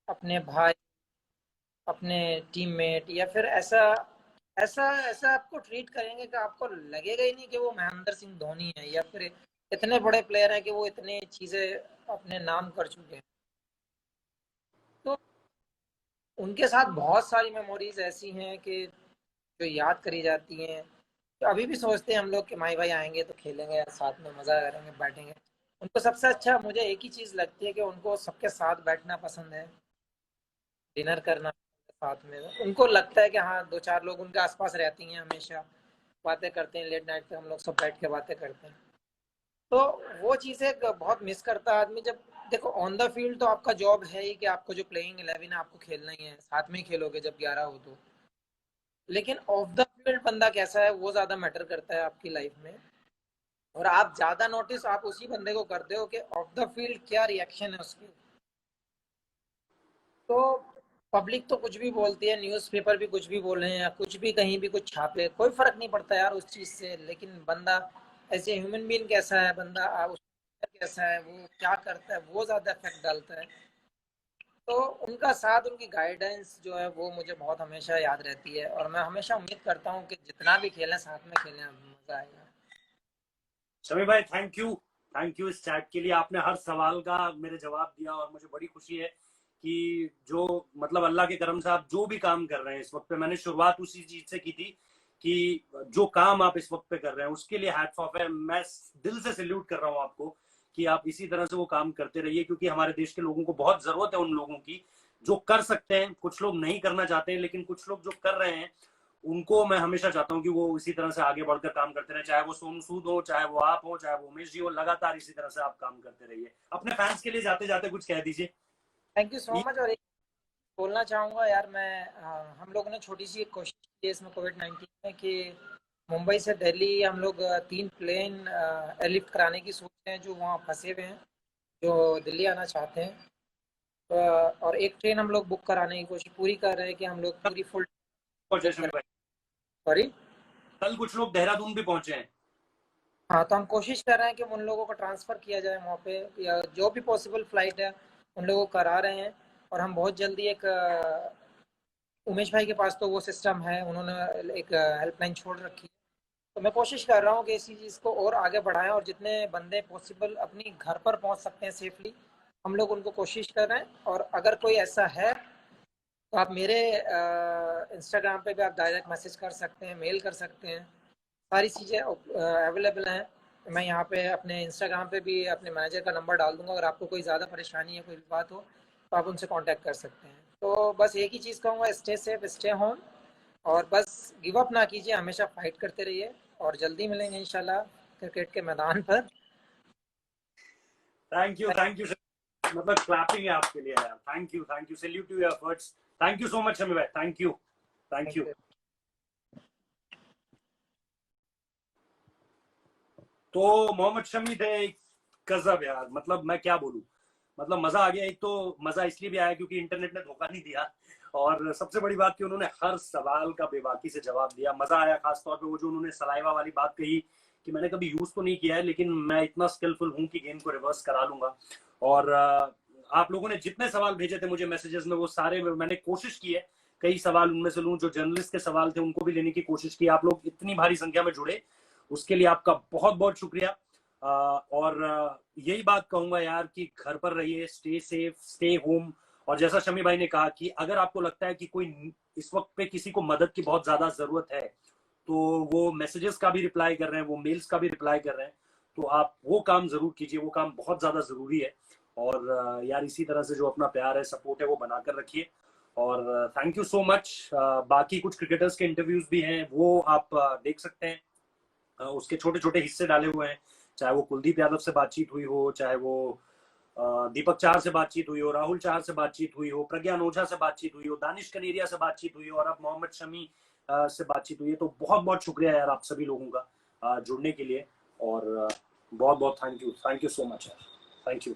अपने भाई, अपने टीममेट या फिर ऐसा ऐसा ऐसा आपको ट्रीट करेंगे कि आपको लगेगा ही नहीं कि वो महेंद्र सिंह धोनी है, या फिर इतने बड़े प्लेयर हैं कि वो इतनी चीज़ें अपने नाम कर चुके हैं। तो उनके साथ बहुत सारी मेमोरीज ऐसी हैं कि जो याद करी जाती हैं। तो अभी भी सोचते हैं हम लोग कि माई भाई आएंगे तो खेलेंगे साथ में, मज़ा करेंगे, बैठेंगे। उनको सबसे अच्छा मुझे एक ही चीज़ लगती है कि उनको सबके साथ बैठना पसंद है, डिनर करना साथ में। उनको लगता है कि हाँ, दो चार लोग उनके आसपास रहती हैं, हमेशा बातें करते हैं, लेट नाइट पे हम लोग सब बैठ के बातें करते हैं। तो वो चीज़ें बहुत मिस करता है आदमी जब देखो ऑन द फील्ड तो आपका जॉब है ही कि आपको जो प्लेइंग 11 है आपको खेलना ही है, साथ में ही खेलोगे जब 11 हो तो। लेकिन ऑफ द फील्ड बंदा कैसा है वो ज़्यादा मैटर करता है आपकी लाइफ में। और आप ज़्यादा नोटिस आप उसी बंदे को करते हो कि ऑफ द फील्ड क्या रिएक्शन है उसकी। तो पब्लिक तो कुछ भी बोलती है, न्यूज़पेपर भी कुछ भी बोले या कुछ भी कहीं भी कुछ छापे, कोई फर्क नहीं पड़ता यार उस चीज़ से। लेकिन बंदा ऐसे ह्यूमन बीइंग कैसा है, बंदा उसका कैसा है, वो क्या करता है, वो ज़्यादा इफेक्ट डालता है। तो उनका साथ, उनकी गाइडेंस जो है वो मुझे बहुत हमेशा याद रहती है, और मैं हमेशा उम्मीद करता हूँ कि जितना भी खेलें साथ में खेलें, मज़ा आएगा। शमी भाई, थैंक यू इस चैट के लिए। आपने हर सवाल का मेरे जवाब दिया और मुझे बड़ी खुशी है कि जो मतलब अल्लाह के करम से आप जो भी काम कर रहे हैं इस वक्त पे, मैंने शुरुआत उसी चीज से की थी कि जो काम आप इस वक्त पे कर रहे हैं उसके लिए हैट्स ऑफ है। मैं दिल से सैल्यूट कर रहा हूँ आपको कि आप इसी तरह से वो काम करते रहिए, क्योंकि हमारे देश के लोगों को बहुत जरूरत है उन लोगों की जो कर सकते हैं। कुछ लोग नहीं करना चाहते हैं, लेकिन कुछ लोग जो कर रहे हैं उनको मैं हमेशा चाहता हूँ कि वो इसी तरह से आगे बढ़कर काम करते रहे, चाहे वो सोनू सूद हो, चाहे वो आप हो, चाहे वो उमेश जी हो। लगातार इसी तरह से आप काम करते रहिए। अपने फैंस के लिए जाते जाते कुछ कह दीजिए। Thank you so much. और एक बोलना चाहूँगा यार, मैं हम लोगों ने छोटी सी एक कोशिश की है इसमें कोविड-19 में कि मुंबई से दिल्ली हम लोग 3 प्लेन एयरलिफ्ट कराने की सोच रहे हैं जो वहाँ फंसे हुए हैं, जो दिल्ली आना चाहते हैं। और एक ट्रेन हम लोग बुक कराने की कोशिश पूरी कर रहे हैं कि हम लोग पूरी फुल पहुंचे बुक शमी करें। भाई, सॉरी। कल कुछ लोग देहरादून भी पहुंचे हैं। हाँ, तो हम कोशिश कर रहे हैं कि उन लोगों को ट्रांसफ़र किया जाए वहाँ पे, या जो भी पॉसिबल फ़्लाइट है उन लोगों को करा रहे हैं। और हम बहुत जल्दी एक उमेश भाई के पास तो वो सिस्टम है, उन्होंने एक हेल्पलाइन छोड़ रखी है। तो मैं कोशिश कर रहा हूँ कि इसी चीज़ को और आगे बढ़ाएं, और जितने बंदे पॉसिबल अपनी घर पर पहुँच सकते हैं सेफली, हम लोग उनको कोशिश कर रहे हैं। और अगर कोई ऐसा है तो आप मेरे इंस्टाग्राम पे भी आप डायरेक्ट मैसेज कर सकते हैं, मेल कर सकते हैं। सारी चीज़ें अवेलेबल हैं। मैं यहाँ पे अपने इंस्टाग्राम पे भी अपने मैनेजर का नंबर डाल दूँगा। अगर आपको कोई ज़्यादा परेशानी है, कोई भी बात हो, तो आप उनसे कांटेक्ट कर सकते हैं। तो बस एक ही चीज़ कहूँगा, स्टे सेफ, स्टे होम, और बस गिव अप ना कीजिए, हमेशा फाइट करते रहिए। और जल्दी मिलेंगे इंशाल्लाह क्रिकेट के मैदान पर। Thank you, thank you. मतलब क्लैपिंग है आपके लिए यार। Thank you, salute to your efforts. Thank you so much Shami भाई, thank you, thank you. Thank you. तो मोहम्मद शमी थे एक गजब यार, मतलब मैं क्या बोलूं। मतलब मजा आ गया। एक तो मजा इसलिए भी आया क्योंकि इंटरनेट ने धोखा नहीं दिया, और सबसे बड़ी बात कि उन्होंने हर सवाल का बेबाकी से जवाब दिया। मजा आया खासतौर पे वो जो उन्होंने सलाइवा वाली बात कही कि मैंने कभी यूज तो नहीं किया है, लेकिन मैं इतना स्किलफुल हूं कि गेम को रिवर्स करा लूंगा। और आप लोगों ने जितने सवाल भेजे थे मुझे मैसेजेस में, वो सारे मैंने कोशिश की है कई सवाल उनमें से लूं। जो जर्नलिस्ट के सवाल थे उनको भी लेने की कोशिश की। आप लोग इतनी भारी संख्या में जुड़े, उसके लिए आपका बहुत बहुत शुक्रिया। और यही बात कहूंगा यार कि घर पर रहिए, स्टे सेफ, स्टे होम। और जैसा शमी भाई ने कहा कि अगर आपको लगता है कि कोई इस वक्त पे किसी को मदद की बहुत ज्यादा जरूरत है, तो वो मैसेजेस का भी रिप्लाई कर रहे हैं, वो मेल्स का भी रिप्लाई कर रहे हैं, तो आप वो काम जरूर कीजिए। वो काम बहुत ज्यादा जरूरी है। और यार इसी तरह से जो अपना प्यार है, सपोर्ट है, वो बनाकर रखिए। और थैंक यू सो मच। बाकी कुछ क्रिकेटर्स के इंटरव्यूज भी हैं, वो आप देख सकते हैं। उसके छोटे छोटे हिस्से डाले हुए हैं, चाहे वो कुलदीप यादव से बातचीत हुई हो, चाहे वो दीपक चाहर से बातचीत हुई हो, राहुल चाहर से बातचीत हुई हो, प्रज्ञान ओझा से बातचीत हुई हो, दानिश कनेरिया से बातचीत हुई हो, और अब मोहम्मद शमी से बातचीत हुई है। तो बहुत बहुत शुक्रिया यार आप सभी लोगों का जुड़ने के लिए। और बहुत बहुत थैंक यू सो मच यार। Thank you.